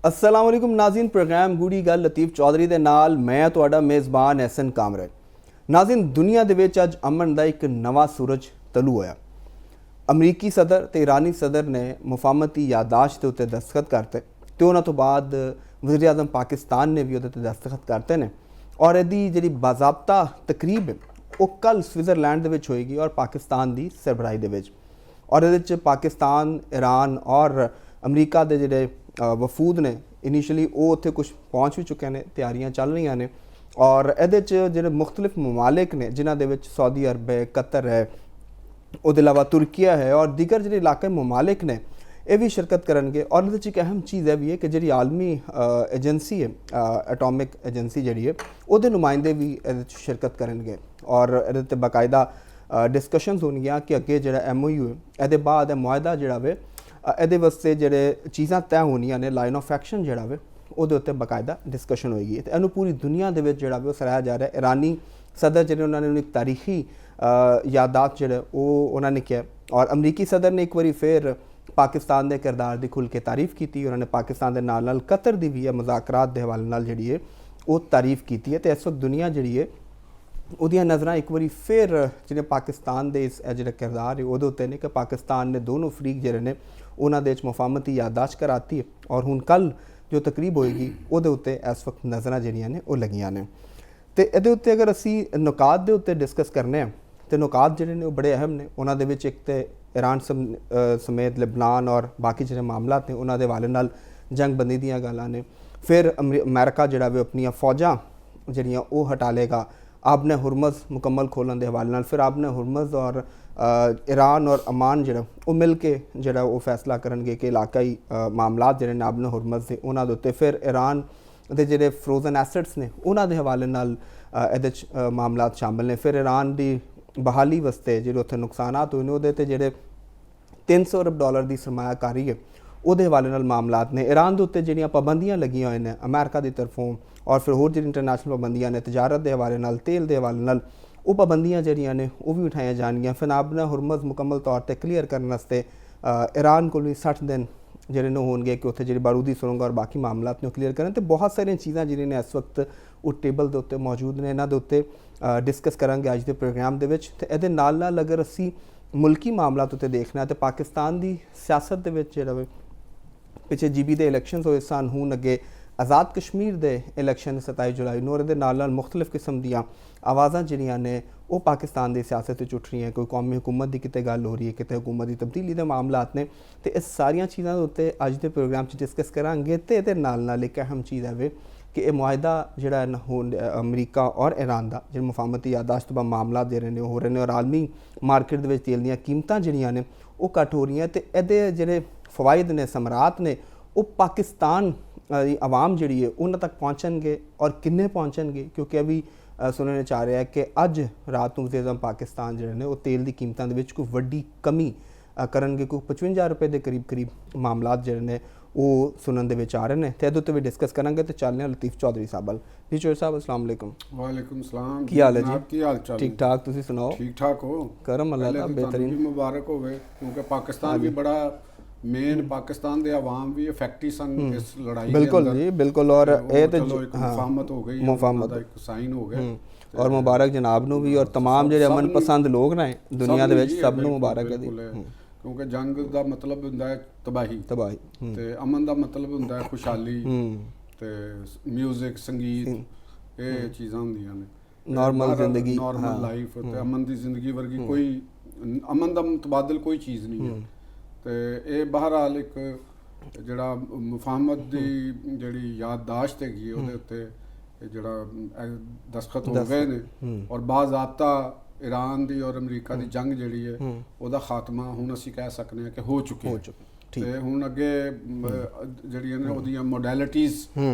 अस्सलाम वालेकुम नाज़रीन, प्रोग्राम गूढ़ी गल लतीफ़ चौधरी दे नाल मैं तुहाडा मेज़बान एहसन कामरे। नाज़रीन, दुनिया दे विच अज अमन दा एक नवा सूरज तलू होया। अमरीकी सदर ते ईरानी सदर ने मुफाहमती यादाश्त दे उत्ते दस्तखत करते ते उन्हां तो बाद वज़ीर आज़म पाकिस्तान ने भी उहदे ते दस्तखत करते ने और इहदी जिहड़ी बाज़ाब्ता तकरीब है वो कल स्विट्ज़रलैंड दे विच होएगी और पाकिस्तान दी सरबराही दे विच। और इहदे च पाकिस्तान, ईरान और अमरीका दे जिहड़े वफूद ने इनिशियली वो उत्थे कुछ पहुँच भी चुके ने, तैयारियां चल रही ने और इहदे च जिहड़े मुख्तलिफ ममालिक ने जिन्हां दे विच सऊदी अरब है, कतर है, उसके अलावा तुर्किया है और दीगर जो इलाके ममालिक ने ये भी शिरकत करेंगे। और ये एक अहम चीज़ है भी है कि जी आलमी एजेंसी है, एटॉमिक एजेंसी जी है, वो नुमाइंदे भी शिरकत करेंगे और ये बाकायदा डिस्कशनस होनियां कि अगे जो MOU है ये बाद मुआहदा जोड़ा वे ये वास्ते जोड़े चीज़ां तय होनियां ने, लाइन ऑफ एक्शन जोड़ा वे वो बाकायदा डिस्कशन होएगी। तो इनू पूरी दुनिया के जोड़ा वे सराहा जा रहा है। ईरानी सदर जो उन्होंने एक तारीखी यादात जो उन्होंने किया और अमरीकी सदर ने एक बार फिर पाकिस्तान के किरदार की खुल के तारीफ़ की। उन्होंने पाकिस्तान के नाल कतर की भी है मुज़ाकरात के हवाले नाल जी है वो तारीफ़ की है। तो इस वक्त दुनिया जी है उहदियां नज़रां एक बार फिर जिन्हें पाकिस्तान के इस जो किरदार है वो उत्ते ने कि पाकिस्तान ने दोनों फरीक जोड़े ने उन्होंने मुफाहमती यादाश्त कराती है और हुण कल जो तकरीब होएगी वो उत्ते इस वक्त नज़रां जिहड़ियां ने वो लगियां ने। तो ये उत्ते अगर असी नुकात के उत्ते डिस्कस करने तो नुकात जोड़े ने वो बड़े अहम ने। उन्होंने विच एक तो ईरान समेत लिबनान और बाकी जो मामला ने उन्होंने हवाले नाल जंगबंदी दीयां गल्लां ने। फिर अमेरिका जोड़ा वे अपनियां फौजां जिहड़ियां वो हटा लेगा, आबने हुरमज़ मुकम्मल खोलन के हवाले नाल। फिर आबने हुरमज़ और ईरान और अमान जो वो मिल के जोड़ा वो फैसला करेंगे कि इलाकाई मामला जोड़े ने आबने हुरमज़ के उन्होंने उत्ते। फिर ईरान दे जिहड़े फ्रोजन एसेट्स ने उन्होंने हवाले नाल इहदे च मामला शामिल ने। फिर ईरान की बहाली वास्ते जिहड़े उत्थे नुकसानात होए ने उहदे ते जिहड़े $300 अरब की सरमायाकारी है उहदे हवाले नाल मामलात ने। ईरान के उत्ते जिहड़ियां पाबंदियां लगियां होई ने अमेरिका की तरफों और फिर होर जिहड़ी इंटरनेशनल पाबंदियां ने तजारत के हवाले नाल, तेल के हवाले नाल वो पाबंदियां जिहड़ियां ने वो भी उठाई जानियां। फिर आबना हुरमज़ मुकम्मल तौर पर क्लीयर करने वास्ते ईरान को भी 60 दिन जिहड़े ने होणगे कि उत्थे जिहड़ी बारूदी सुरंग और बाकी मामलात ने क्लीयर करें। तो बहुत सारिया चीज़ां जिहड़ियां ने इस वक्त वो टेबल के उत्ते मौजूद ने, इन्हां दे उत्ते डिस्कस करांगे अज के प्रोग्राम दे विच। ते इहदे नाल नाल अगर असी मुल्की मामलात उत्ते देखना तो पाकिस्तान की सियासत दे विच जिहड़ा पिछे GB के इलैक्शनस होए सन, हुण अगे आज़ाद कश्मीर के इलैक्शन 27 जुलाई नूं और इहदे नाल नाल मुख्तलिफ किस्म दीयां आवाज़ां जिहड़ियां ने वो पाकिस्तान की सियासत उठ रही हैं। कोई कौमी हुकूमत की किते गल हो रही है, किते हुकूमत की तब्दीली के मामलात ने। तो इस सारियां चीज़ों के उत्ते अज के प्रोग्राम च डिस्कस करांगे। तो इहदे नाल नाल एक अहम चीज़ है कि यह मुआहदा जिहड़ा अमरीका और ईरान का जो मुफाहमती यादाश्त मामला जिहड़े ने हो रहे हैं और आलमी मार्केट दे विच तेल दीयां कीमतां जिहड़ियां ने वो घट हो रही हैं। तो इहदे जिहड़े फवायद ने, समरात ने वो पाकिस्तान आवाम जिहड़ी है उन्हां तक पहुँचणगे और किन्ने पहुँचणगे, क्योंकि अभी सुनने चाह रहा है कि अज रात वज़ीर आज़म पाकिस्तान जिहड़े ने वो तेल की कीमतों के कोई वड्डी कमी करनगे। कोई 55 रुपए के करीब करीब मामलात जिहड़े ने वो सुनने दे आ रहे हैं। तो इहदे उत्ते भी डिस्कस करांगे। तो चलने हैं लतीफ़ चौधरी साहब वाल। जी चौधरी साहब अस्सलाम वालेकुम। वालेकुम सलाम। की हाल है जी? की हाल चाल? ठीक ठाक, तुसीं सुनाओ? ठीक ठाक हो? करम अल्लाह दा बेहतरीन। मुबारक होवे क्योंकि पाकिस्तान भी बड़ा मेन पाकिस्तान के अवाम भी इफेक्टिव सन इस लड़ाई। बिल्कुल जी बिल्कुल। और ये तो मुफाहमत हो गई, मुफाहमत एक साइन हो गया और मुबारक जनाब नूं भी और तमाम जो अमन पसंद लोग ने दुनिया दे विच सब नूं मुबारक है जी। क्योंकि जंग का मतलब हुंदा है तबाही ते अमन का मतलब हुंदा है खुशहाली ते म्यूजिक संगीत ये चीज़ां हुंदियां ने नॉर्मल जिंदगी, नॉर्मल लाइफ ते अमन की जिंदगी वर्गी कोई अमन का मुतबादल कोई चीज़ नहीं है। तो ये बहरहाल एक जिहड़ा मुफाहमत की जिहड़ी याददाश्त हैगी उहदे उत्ते जिहड़ा दस्तखत हो गए ने और बाज़ाब्ता ईरान की और अमरीका की जंग जिहड़ी है उहदा खात्मा हुण असीं कह सकते हैं कि हो चुके ते हुण अगे जिहड़ियां ने उहदियां मोडैलिटीज़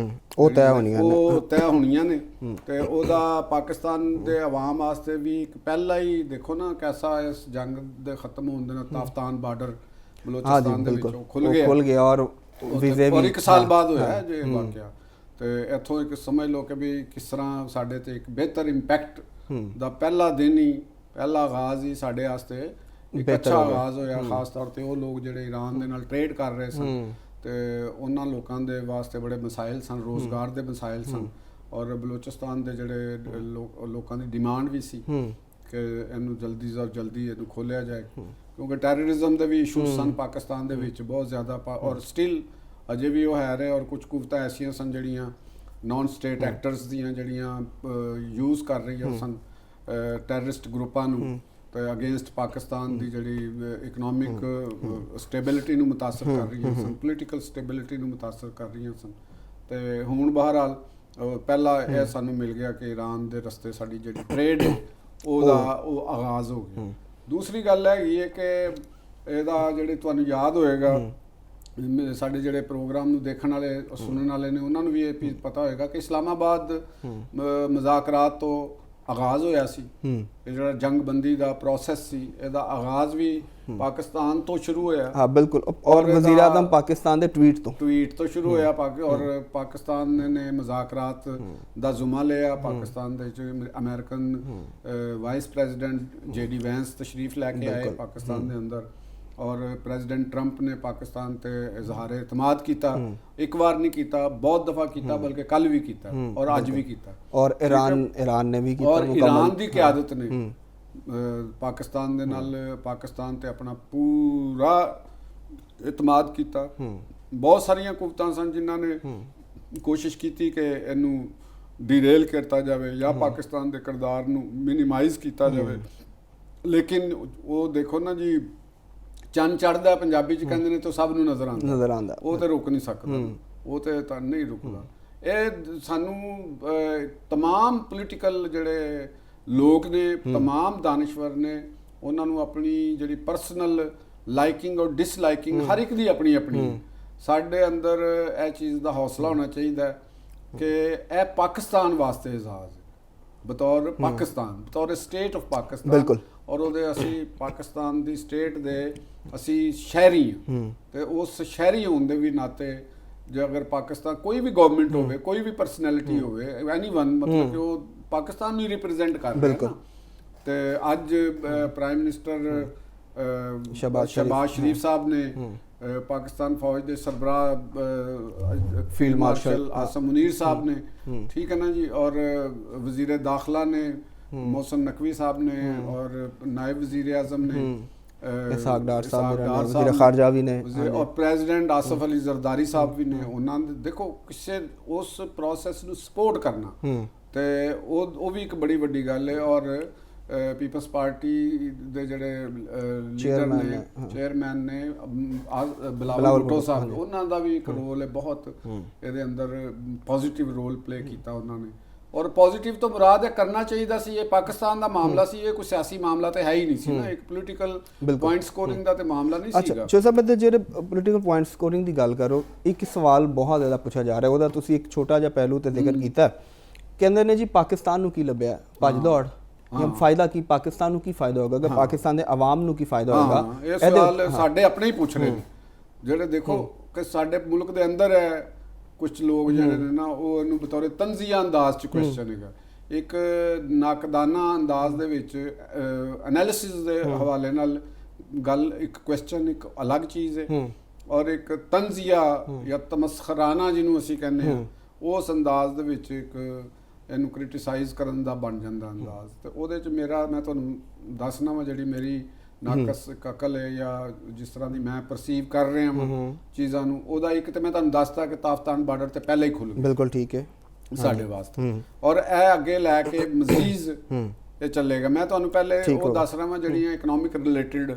वो तय होणियां ने ते उहदा पाकिस्तान के अवाम वास्ते भी पहला ही देखो ना कैसा इस जंग दे खत्म होने दे नाल ताफ्तान बार्डर बलोचिस्तान दे विचों खुल गया और एक साल बाद होया जे वाकया। तो इत्थों एक समझ लो कि भी किस तरह साढ़े ते एक बेहतर इंपैक्ट दा पहला दिन ही पहला आगाज़ ही साढ़े वास्ते एक अच्छा आगाज़ होया। खास तौर पर वो लोग जिहड़े ईरान दे नाल ट्रेड कर रहे सन ਤੇ ਉਹਨਾਂ ਲੋਕਾਂ ਦੇ ਵਾਸਤੇ ਬੜੇ ਮਸਾਇਲ ਸਨ, ਰੋਜ਼ਗਾਰ ਦੇ ਮਸਾਇਲ ਸਨ, ਔਰ ਬਲੋਚਿਸਤਾਨ ਦੇ ਜਿਹੜੇ ਲੋਕਾਂ ਦੀ ਡਿਮਾਂਡ ਵੀ ਸੀ ਕਿ ਇਹਨੂੰ ਜਲਦੀ ਤੋਂ ਜਲਦੀ ਇਹਨੂੰ ਖੋਲ੍ਹਿਆ ਜਾਏ, ਕਿਉਂਕਿ ਟੈਰਰਿਜ਼ਮ ਦੇ ਵੀ ਇਸ਼ੂਜ਼ ਸਨ ਪਾਕਿਸਤਾਨ ਦੇ ਵਿੱਚ ਬਹੁਤ ਜ਼ਿਆਦਾ, ਔਰ ਸਟਿਲ ਅਜੇ ਵੀ ਉਹ ਹੈ ਰਹੇ, ਔਰ ਕੁਝ ਕੁਵਤਾਂ ਐਸੀਆਂ ਸਨ ਜਿਹੜੀਆਂ ਨਾਨ ਸਟੇਟ ਐਕਟਰਸ ਦੀਆਂ ਜਿਹੜੀਆਂ ਯੂਜ਼ ਕਰ ਰਹੀਆਂ ਸਨ ਟੈਰਰਿਸਟ ਗਰੁੱਪਾਂ ਨੂੰ ਤੇ ਅਗੇਂਸਟ ਪਾਕਿਸਤਾਨ ਦੀ ਜਿਹੜੀ ਇਕਨੋਮਿਕ ਸਟੇਬਿਲਿਟੀ ਨੂੰ ਮੁਤਾਸਰ ਕਰ ਰਹੀਆਂ ਸਨ, ਪੋਲੀਟੀਕਲ ਸਟੇਬਿਲਿਟੀ ਨੂੰ ਮੁਤਾਸਰ ਕਰ ਰਹੀਆਂ ਸਨ। ਤੇ ਹੁਣ ਬਹਰਹਾਲ ਪਹਿਲਾ ਇਹ ਸਾਨੂੰ ਮਿਲ ਗਿਆ ਕਿ ਈਰਾਨ ਦੇ ਰਸਤੇ ਸਾਡੀ ਜਿਹੜੀ ਟ੍ਰੇਡ ਉਹ ਆਗਾਜ਼ ਹੋ ਗਿਆ। ਦੂਸਰੀ ਗੱਲ ਹੈਗੀ ਹੈ ਕਿ ਇਹਦਾ ਜਿਹੜੇ ਤੁਹਾਨੂੰ ਯਾਦ ਹੋਏਗਾ ਸਾਡੇ ਜਿਹੜੇ ਪ੍ਰੋਗਰਾਮ ਨੂੰ ਦੇਖਣ ਵਾਲੇ ਸੁਣਨ ਵਾਲੇ ਨੇ ਉਹਨਾਂ ਨੂੰ ਵੀ ਇਹ ਪਤਾ ਹੋਏਗਾ ਕਿ ਇਸਲਾਮਾਬਾਦ ਮੁਜ਼ਾਕਰਾਤ ਤੋਂ ਆਗਾਜ਼ ਹੋਇਆ ਸੀ। ਇਹ ਜਿਹੜਾ ਜੰਗਬੰਦੀ ਦਾ ਪ੍ਰੋਸੈਸ ਸੀ ਇਹਦਾ ਆਗਾਜ਼ ਵੀ ਪਾਕਿਸਤਾਨ ਤੋਂ ਸ਼ੁਰੂ ਹੋਇਆ। ਹਾਂ ਬਿਲਕੁਲ, ਔਰ ਵਜ਼ੀਰ ਆਜ਼ਮ ਪਾਕਿਸਤਾਨ ਦੇ ਟਵੀਟ ਤੋਂ ਸ਼ੁਰੂ ਹੋਇਆ ਔਰ ਪਾਕਿਸਤਾਨ ਨੇ ਮੁਜ਼ਾਕਰਾਤ ਦਾ ਜ਼ੁਮਾ ਲਿਆ। ਪਾਕਿਸਤਾਨ ਦੇ ਵਿੱਚ ਅਮਰੀਕਨ ਵਾਈਸ ਪ੍ਰੈਜ਼ੀਡੈਂਟ JD ਵੈਂਸ ਤਸ਼ਰੀਫ ਲੈ ਕੇ ਆਏ ਪਾਕਿਸਤਾਨ ਦੇ ਅੰਦਰ, ਔਰ ਪ੍ਰੈਜ਼ੀਡੈਂਟ ਟਰੰਪ ਨੇ ਪਾਕਿਸਤਾਨ ਤੇ ਇਜ਼ਹਾਰ ਇਤਮਾਦ ਕੀਤਾ। ਇੱਕ ਵਾਰ ਨਹੀਂ ਕੀਤਾ, ਬਹੁਤ ਦਫਾ ਕੀਤਾ, ਬਲਕਿ ਕੱਲ ਵੀ ਕੀਤਾ ਔਰ ਅੱਜ ਵੀ ਕੀਤਾ। ਔਰ ਈਰਾਨ ਨੇ ਵੀ ਕੀਤਾ, ਔਰ ਈਰਾਨ ਦੀ ਕਿਆਦਤ ਨੇ ਪਾਕਿਸਤਾਨ ਦੇ ਨਾਲ ਪਾਕਿਸਤਾਨ ਤੇ ਆਪਣਾ ਪੂਰਾ ਇਤਮਾਦ ਕੀਤਾ। ਬਹੁਤ ਸਾਰੀਆਂ ਕੁਵਤਾਂ ਸਨ ਜਿਨ੍ਹਾਂ ਨੇ ਕੋਸ਼ਿਸ਼ ਕੀਤੀ ਕਿ ਇਹਨੂੰ ਡੀਰੇਲ ਕੀਤਾ ਜਾਵੇ ਜਾਂ ਪਾਕਿਸਤਾਨ ਦੇ ਕਿਰਦਾਰ ਨੂੰ ਮਿਨੀਮਾਈਜ਼ ਕੀਤਾ ਜਾਵੇ, ਲੇਕਿਨ ਉਹ ਦੇਖੋ ਨਾ ਜੀ, ਚੰਨ ਚੜ੍ਹਦਾ ਪੰਜਾਬੀ ਚ ਕਹਿੰਦੇ ਨੇ ਤਾਂ ਸਭ ਨੂੰ ਨਜ਼ਰ ਆਉਂਦਾ, ਉਹ ਤੇ ਰੁਕ ਨਹੀਂ ਸਕਦਾ, ਉਹ ਤੇ ਤਾਂ ਨਹੀਂ ਰੁਕਦਾ। ਇਹ ਸਾਨੂੰ ਤਮਾਮ ਪੋਲੀਟੀਕਲ ਜਿਹੜੇ ਲੋਕ ਨੇ, ਤਮਾਮ ਦਾਨਿਸ਼ਵਰ ਨੇ, ਉਹਨਾਂ ਨੂੰ ਆਪਣੀ ਜਿਹੜੀ ਪਰਸਨਲ ਲਾਈਕਿੰਗ ਔਰ ਡਿਸਲਾਈਕਿੰਗ ਹਰ ਇੱਕ ਦੀ ਆਪਣੀ ਆਪਣੀ, ਸਾਡੇ ਅੰਦਰ ਇਹ ਚੀਜ਼ ਦਾ ਹੌਸਲਾ ਹੋਣਾ ਚਾਹੀਦਾ ਕਿ ਇਹ ਪਾਕਿਸਤਾਨ ਵਾਸਤੇ ਇਜ਼ਾਜ਼ ਬਤੌਰ ਪਾਕਿਸਤਾਨ, ਬਤੌਰ ਸਟੇਟ ਆਫ ਪਾਕਿਸਤਾਨ, ਬਿਲਕੁਲ, ਔਰ ਉਹਦੇ ਅਸੀਂ ਪਾਕਿਸਤਾਨ ਦੀ ਸਟੇਟ ਦੇ ਅਸੀਂ ਸ਼ਹਿਰੀ ਹਾਂ ਤੇ ਉਸ ਸ਼ਹਿਰੀ ਹੋਣ ਦੇ ਵੀ ਨਾਤੇ ਜੇ ਅਗਰ ਪਾਕਿਸਤਾਨ ਕੋਈ ਵੀ ਗਵਰਨਮੈਂਟ ਹੋਵੇ, ਕੋਈ ਵੀ ਪਰਸਨੈਲਿਟੀ ਹੋਵੇ, ਐਨੀਵਨ, ਮਤਲਬ ਕਿ ਉਹ ਪਾਕਿਸਤਾਨ ਨੂੰ ਰਿਪਰੈਜ਼ੈਂਟ ਕਰ ਰਿਹਾ ਹੈ। ਤੇ ਅੱਜ ਪ੍ਰਾਈਮ ਮਿਨਿਸਟਰ ਸ਼ਹਬਾਜ਼ ਸ਼ਰੀਫ ਸਾਹਿਬ ਨੇ ਪਾਕਿਸਤਾਨ ਫੌਜ ਦੇ ਸਰਬਰਾਹ ਫੀਲਡ ਮਾਰਸ਼ਲ ਆਸਮ ਮੁਨੀਰ ਸਾਹਿਬ ਨੇ, ਠੀਕ ਹੈ ਨਾ ਜੀ, ਔਰ ਵਜ਼ੀਰ ਦਾਖਲਾ ਨੇ मोहसिन नकवी साहब ने और नायब वज़ीर आज़म ने इसहाक डार साहब, वज़ीर ख़ारजा भी ने, और प्रेजिडेंट आसिफ अली जरदारी साहब भी ने। उन्होंने देखो किसी उस प्रोसैस ਨੂੰ सपोर्ट करना ਤੇ ਉਹ ਵੀ ਇੱਕ ਬੜੀ ਵੱਡੀ ਗੱਲ ਹੈ। ਔਰ ਪੀਪਲਸ ਪਾਰਟੀ ਦੇ ਜਿਹੜੇ ਲੀਡਰ ਨੇ, ਚੇਅਰਮੈਨ ਨੇ ਬਿਲਾਵਲ ਭੁੱਟੋ ਸਾਹਿਬ, ਉਹਨਾਂ ਦਾ ਵੀ ਇੱਕ ਰੋਲ ਹੈ ਬਹੁਤ ਇਹਦੇ ਅੰਦਰ, ਪੋਜ਼ਿਟਿਵ ਰੋਲ ਪਲੇ ਕੀਤਾ ਉਹਨਾਂ ਨੇ। ਔਰ ਪੋਜ਼ਿਟਿਵ ਤੋਂ ਮੁਰਾਦ ਇਹ ਕਰਨਾ ਚਾਹੀਦਾ ਸੀ, ਇਹ ਪਾਕਿਸਤਾਨ ਦਾ ਮਾਮਲਾ ਸੀ, ਇਹ ਕੋਈ ਸਿਆਸੀ ਮਾਮਲਾ ਤੇ ਹੈ ਹੀ ਨਹੀਂ ਸੀ ਨਾ, ਇੱਕ ਪੋਲੀਟੀਕਲ ਪੁਆਇੰਟ ਸਕੋਰਿੰਗ ਦਾ ਤੇ ਮਾਮਲਾ ਨਹੀਂ ਸੀਗਾ। ਅੱਛਾ ਸਾਹਿਬ, ਜਿਹੜੇ ਪੋਲੀਟੀਕਲ ਪੁਆਇੰਟ ਸਕੋਰਿੰਗ ਦੀ ਗੱਲ ਕਰੋ, ਇੱਕ ਸਵਾਲ ਬਹੁਤ ਜ਼ਿਆਦਾ ਪੁੱਛਿਆ ਜਾ ਰਿਹਾ, ਉਹਦਾ ਤੁਸੀਂ ਇੱਕ ਛੋਟਾ ਜਿਹਾ ਪਹਿਲੂ ਤੇ ਜ਼ਿਕਰ ਕੀਤਾ। ਕਹਿੰਦੇ ਨੇ ਜੀ ਪਾਕਿਸਤਾਨ ਨੂੰ ਕੀ ਲੱਭਿਆ, ਭੱਜ ਦੌੜ ਜਾਂ ਫਾਇਦਾ ਕੀ, ਪਾਕਿਸਤਾਨ ਨੂੰ ਕੀ ਫਾਇਦਾ ਹੋਗਾ, ਅਗਰ ਪਾਕਿਸਤਾਨ ਦੇ ਆਵਾਮ ਨੂੰ ਕੀ ਫਾਇਦਾ ਹੋਗਾ? ਇਹ ਸਵਾਲ ਸਾਡੇ ਆਪਣੇ ਹੀ ਪੁੱਛ ਰਹੇ ਨੇ ਜਿਹੜੇ, ਦੇਖੋ ਕਿ ਸਾਡੇ ਮੁਲਕ ਦੇ ਅੰਦਰ ਹੈ ਕੁਝ ਲੋਕ ਜਿਹੜੇ ਨੇ ਨਾ, ਉਹ ਇਹਨੂੰ ਬਤੌਰ ਤੰਜ਼ੀਆ ਅੰਦਾਜ਼ 'ਚ ਕੁਐਸਚਨ ਹੈਗਾ, ਇੱਕ ਨਾਕਦਾਨਾ ਅੰਦਾਜ਼ ਦੇ ਵਿੱਚ ਐਨਾਲਿਸਿਸ ਦੇ ਹਵਾਲੇ ਨਾਲ ਗੱਲ, ਇੱਕ ਕੁਐਸਚਨ ਇੱਕ ਅਲੱਗ ਚੀਜ਼ ਹੈ, ਔਰ ਇੱਕ ਤੰਜ਼ੀਆ ਜਾਂ ਤਮਸਖਰਾਨਾ ਜਿਹਨੂੰ ਅਸੀਂ ਕਹਿੰਦੇ ਹਾਂ, ਉਸ ਅੰਦਾਜ਼ ਦੇ ਵਿੱਚ ਇੱਕ ਇਹਨੂੰ ਕ੍ਰਿਟਿਸਾਈਜ਼ ਕਰਨ ਦਾ ਬਣ ਜਾਂਦਾ ਅੰਦਾਜ਼। ਤੇ ਉਹਦੇ 'ਚ ਮੇਰਾ, ਮੈਂ ਤੁਹਾਨੂੰ ਦੱਸਣਾ ਵਾ ਜਿਹੜੀ ਮੇਰੀ ਨਾਕਸ ਅਕਲ ਹੈ ਜਾਂ ਜਿਸ ਤਰ੍ਹਾਂ ਦੀ ਮੈਂ ਪਰਸੀਵ ਕਰ ਰਿਹਾ ਹਾਂ ਚੀਜ਼ਾਂ ਨੂੰ, ਉਹਦਾ ਇੱਕ ਤੇ ਮੈਂ ਤੁਹਾਨੂੰ ਦੱਸਦਾ ਕਿ ਤਾਫਤਾਨ ਬਾਰਡਰ ਤੇ ਪਹਿਲਾਂ ਹੀ ਖੁੱਲ੍ਹ ਗਿਆ, ਬਿਲਕੁਲ ਠੀਕ ਹੈ ਸਾਡੇ ਵਾਸਤੇ, ਔਰ ਇਹ ਅੱਗੇ ਲੈ ਕੇ ਮਜ਼ੀਦ ਇਹ ਚੱਲੇਗਾ। ਮੈਂ ਤੁਹਾਨੂੰ ਪਹਿਲੇ ਉਹ ਦੱਸ ਰਿਹਾ ਹਾਂ ਜਿਹੜੀਆਂ ਇਕਨੋਮਿਕ ਰਿਲੇਟਡ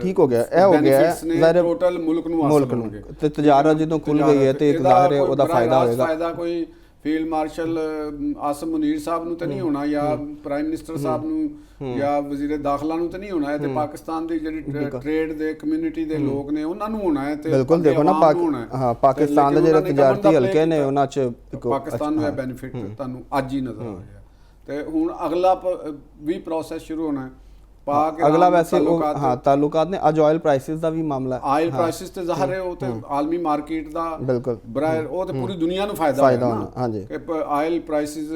ਠੀਕ ਹੋ ਗਿਆ, ਇਹ ਹੋ ਗਿਆ ਜ਼ਾਹਿਰ ਟੋਟਲ ਮੁਲਕ ਨੂੰ ਹਾਸਲ ਹੋਣਗੇ ਤੇ ਤਜਾਰਤ ਜਦੋਂ ਖੁੱਲ ਗਈ ਹੈ ਤੇ ਜ਼ਾਹਿਰ ਹੈ ਉਹਦਾ ਫਾਇਦਾ ਹੋਏਗਾ। ਫਾਇਦਾ ਕੋਈ ਫੀਲਡ ਮਾਰਸ਼ਲ ਆਸਮ ਮੁਨੀਰ ਸਾਹਿਬ ਨੂੰ ਤਾਂ ਨਹੀਂ ਹੋਣਾ, ਜਾਂ ਪ੍ਰਾਈਮ ਮਿਨਿਸਟਰ ਸਾਹਿਬ ਨੂੰ ਜਾਂ ਵਜ਼ੀਰ ਦਾਖਲਾ ਨੂੰ ਤਾਂ ਨਹੀਂ ਹੋਣਾ, ਤੇ ਪਾਕਿਸਤਾਨ ਦੀ ਜਿਹੜੀ ਟ੍ਰੇਡ ਦੇ ਕਮਿਊਨਿਟੀ ਦੇ ਲੋਕ ਨੇ ਉਹਨਾਂ ਨੂੰ ਹੋਣਾ ਹੈ। ਤੇ ਬਿਲਕੁਲ ਦੇਖੋ ਨਾ, ਹਾਂ ਪਾਕਿਸਤਾਨ ਦੇ ਜਿਹੜੇ ਤਜਾਰਤੀ ਹਲਕੇ ਨੇ ਉਹਨਾਂ 'ਚ ਪਾਕਿਸਤਾਨ ਨੂੰ ਇਹ ਬੈਨੀਫਿਟ ਤੁਹਾਨੂੰ ਅੱਜ ਹੀ ਨਜ਼ਰ ਆ ਰਿਹਾ। ਤੇ ਹੁਣ ਅਗਲਾ ਵੀ ਪ੍ਰੋਸੈਸ ਸ਼ੁਰੂ ਹੋਣਾ ਹੈ, ਅਗਲਾ ਵੈਸੇ ਹਾਂ ਤਾਲੁਕਾਤ ਨੇ। ਅੱਜ ਆਇਲ ਪ੍ਰਾਈਸਿਸ ਦਾ ਵੀ ਮਾਮਲਾ, ਆਇਲ ਪ੍ਰਾਈਸਿਸ ਤੇ ਜ਼ਾਹਿਰ ਹੈ ਉਹ ਤੇ ਆਲਮੀ ਮਾਰਕੀਟ ਦਾ ਬਿਲਕੁਲ ਉਹ ਤੇ ਪੂਰੀ ਦੁਨੀਆ ਨੂੰ ਫਾਇਦਾ ਹੋਣਾ। ਹਾਂਜੀ, ਕਿ ਆਇਲ ਪ੍ਰਾਈਸਿਸ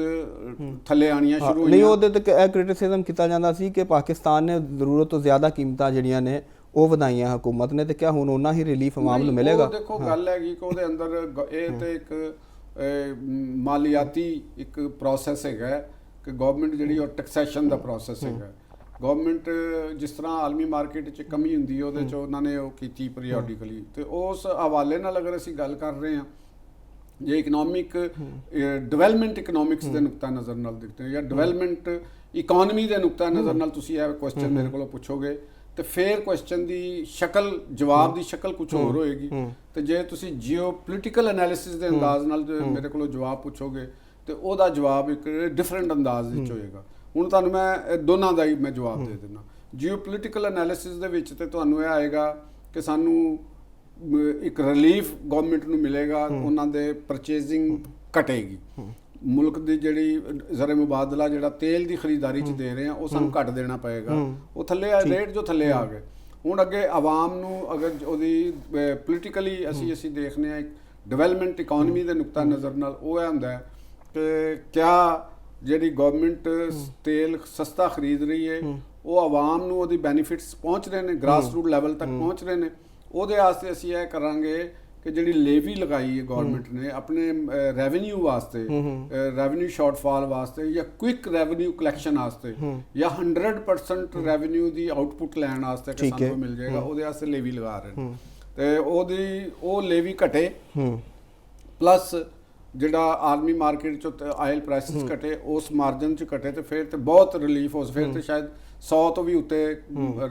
ਥੱਲੇ ਆਣੀਆਂ ਸ਼ੁਰੂ ਹੋਈਆਂ। ਨਹੀਂ, ਉਹਦੇ ਤੇ ਇਹ ਕ੍ਰਿਟਿਸਿਜ਼ਮ ਕੀਤਾ ਜਾਂਦਾ ਸੀ ਕਿ ਪਾਕਿਸਤਾਨ ਨੇ ਜ਼ਰੂਰਤ ਤੋਂ ਜ਼ਿਆਦਾ ਕੀਮਤਾਂ ਜਿਹੜੀਆਂ ਨੇ ਉਹ ਵਧਾਈਆਂ ਹਕੂਮਤ ਨੇ, ਤੇ ਕਿਆ ਹੁਣ ਉਹਨਾਂ ਹੀ ਰਿਲੀਫ ਆਵਾਮ ਨੂੰ ਮਿਲੇਗਾ? ਉਹ ਦੇਖੋ ਗੱਲ ਹੈਗੀ ਕਿ ਉਹਦੇ ਅੰਦਰ ਇਹ ਤੇ ਇੱਕ ਮਾਲੀਆਤੀ ਇੱਕ ਪ੍ਰੋਸੈਸ ਹੈਗਾ ਕਿ ਗਵਰਨਮੈਂਟ ਜਿਹੜੀ ਉਹ ਟੈਕਸੇਸ਼ਨ ਦਾ ਪ੍ਰੋਸੈਸ ਹੈਗਾ। ਗਵਰਨਮੈਂਟ ਜਿਸ ਤਰ੍ਹਾਂ ਆਲਮੀ ਮਾਰਕੀਟ 'ਚ ਕਮੀ ਹੁੰਦੀ ਹੈ ਉਹਦੇ 'ਚ ਉਹਨਾਂ ਨੇ ਉਹ ਕੀਤੀ ਪੀਰੀਓਡਿਕਲੀ, ਤੇ ਉਸ ਹਵਾਲੇ ਨਾਲ ਅਗਰ ਅਸੀਂ ਗੱਲ ਕਰ ਰਹੇ ਹਾਂ ਜੇ ਇਕਨੋਮਿਕ ਡਿਵੈਲਪਮੈਂਟ ਇਕਨੋਮਿਕਸ ਦੇ ਨੁਕਤਾ ਨਜ਼ਰ ਨਾਲ ਦੇਖਦੇ ਹਾਂ ਜਾਂ ਡਿਵੈਲਪਮੈਂਟ ਇਕਨੋਮੀ ਦੇ ਨੁਕਤਾ ਨਜ਼ਰ ਨਾਲ ਤੁਸੀਂ ਇਹ ਕੁਐਸਚਨ ਮੇਰੇ ਕੋਲੋਂ ਪੁੱਛੋਗੇ ਤੇ ਫਿਰ ਕੁਐਸਚਨ ਦੀ ਸ਼ਕਲ, ਜਵਾਬ ਦੀ ਸ਼ਕਲ ਕੁਝ ਹੋਰ ਹੋਏਗੀ। ਤੇ ਜੇ ਤੁਸੀਂ ਜੀਓਪੋਲਿਟੀਕਲ ਐਨਾਲਿਸਿਸ ਦੇ ਅੰਦਾਜ਼ ਨਾਲ ਮੇਰੇ ਕੋਲੋਂ ਜਵਾਬ ਪੁੱਛੋਗੇ ਤੇ ਉਹਦਾ ਜਵਾਬ ਇੱਕ ਡਿਫਰੈਂਟ ਅੰਦਾਜ਼ ਵਿੱਚ ਹੋਏਗਾ। ਹੁਣ ਤੁਹਾਨੂੰ ਮੈਂ ਦੋਨਾਂ ਦਾ ਹੀ ਮੈਂ ਜਵਾਬ ਦੇ ਦਿੰਦਾ। ਜੀਓਪੋਲਿਟੀਕਲ ਐਨਾਲਿਸਿਸ ਦੇ ਵਿੱਚ ਤੇ ਤੁਹਾਨੂੰ ਇਹ ਆਏਗਾ ਕਿ ਸਾਨੂੰ ਇੱਕ ਰਿਲੀਫ ਗਵਰਨਮੈਂਟ ਨੂੰ ਮਿਲੇਗਾ, ਉਹਨਾਂ ਦੇ ਪਰਚੇਜ਼ਿੰਗ ਘਟੇਗੀ, ਮੁਲਕ ਦੀ ਜਿਹੜੀ ਜ਼ਰ ਮੁਬਾਦਲਾ ਜਿਹੜਾ ਤੇਲ ਦੀ ਖਰੀਦਾਰੀ 'ਚ ਦੇ ਰਹੇ ਆ ਉਹ ਸਾਨੂੰ ਘੱਟ ਦੇਣਾ ਪਏਗਾ, ਉਹ ਥੱਲੇ ਰੇਟ ਜੋ ਥੱਲੇ ਆ ਗਏ। ਹੁਣ ਅੱਗੇ ਆਵਾਮ ਨੂੰ ਅਗਰ ਉਹਦੀ ਪੋਲੀਟੀਕਲੀ ਅਸੀਂ ਦੇਖਦੇ ਹਾਂ ਇੱਕ ਡਿਵੈਲਪਮੈਂਟ ਇਕਨੋਮੀ ਦੇ ਨੁਕਤਾ ਨਜ਼ਰ ਨਾਲ, ਉਹ ਇਹ ਹੁੰਦਾ ਕਿ ਕਿਆ ਜਿਹੜੀ ਗਵਰਨਮੈਂਟ ਤੇਲ ਸਸਤਾ ਖਰੀਦ ਰਹੀ ਹੈ ਉਹ ਆਵਾਮ ਨੂੰ ਉਹਦੀ ਬੈਨੀਫਿਟਸ ਪਹੁੰਚ ਰਹੇ ਨੇ, ਗ੍ਰਾਸ ਰੂਟ ਲੈਵਲ ਤੱਕ ਪਹੁੰਚ ਰਹੇ ਨੇ। ਉਹਦੇ ਵਾਸਤੇ ਅਸੀਂ ਇਹ ਕਰਾਂਗੇ ਕਿ ਜਿਹੜੀ ਲੇਵੀ ਲਗਾਈ ਹੈ ਗਵਰਨਮੈਂਟ ਨੇ ਆਪਣੇ ਰੈਵਨਿਊ ਵਾਸਤੇ, ਰੈਵਨਿਊ ਸ਼ਾਰਟਫਾਲ ਵਾਸਤੇ ਜਾਂ ਕੁਇਕ ਰੈਵਨਿਊ ਕਲੈਕਸ਼ਨ ਵਾਸਤੇ ਜਾਂ 100% ਰੈਵਨਿਊ ਦੀ ਆਊਟਪੁੱਟ ਲੈਣ ਵਾਸਤੇ ਕਿ ਸਾਨੂੰ ਮਿਲ ਜਾਏਗਾ, ਉਹਦੇ ਵਾਸਤੇ ਲੇਵੀ ਲਗਾ ਰਹੇ ਨੇ। ਤੇ ਉਹ ਲੇਵੀ ਘਟੇ ਪਲੱਸ ਜਿਹੜਾ ਆਲਮੀ ਮਾਰਕੀਟ 'ਚ ਆਇਲ ਪ੍ਰਾਈਸਿਸ ਘਟੇ, ਉਸ ਮਾਰਜਨ 'ਚ ਘਟੇ ਤੇ ਫਿਰ ਤੇ ਬਹੁਤ ਰਿਲੀਫ ਹੋ, ਫਿਰ ਤੇ ਸ਼ਾਇਦ 100 ਤੋਂ ਵੀ ਉੱਤੇ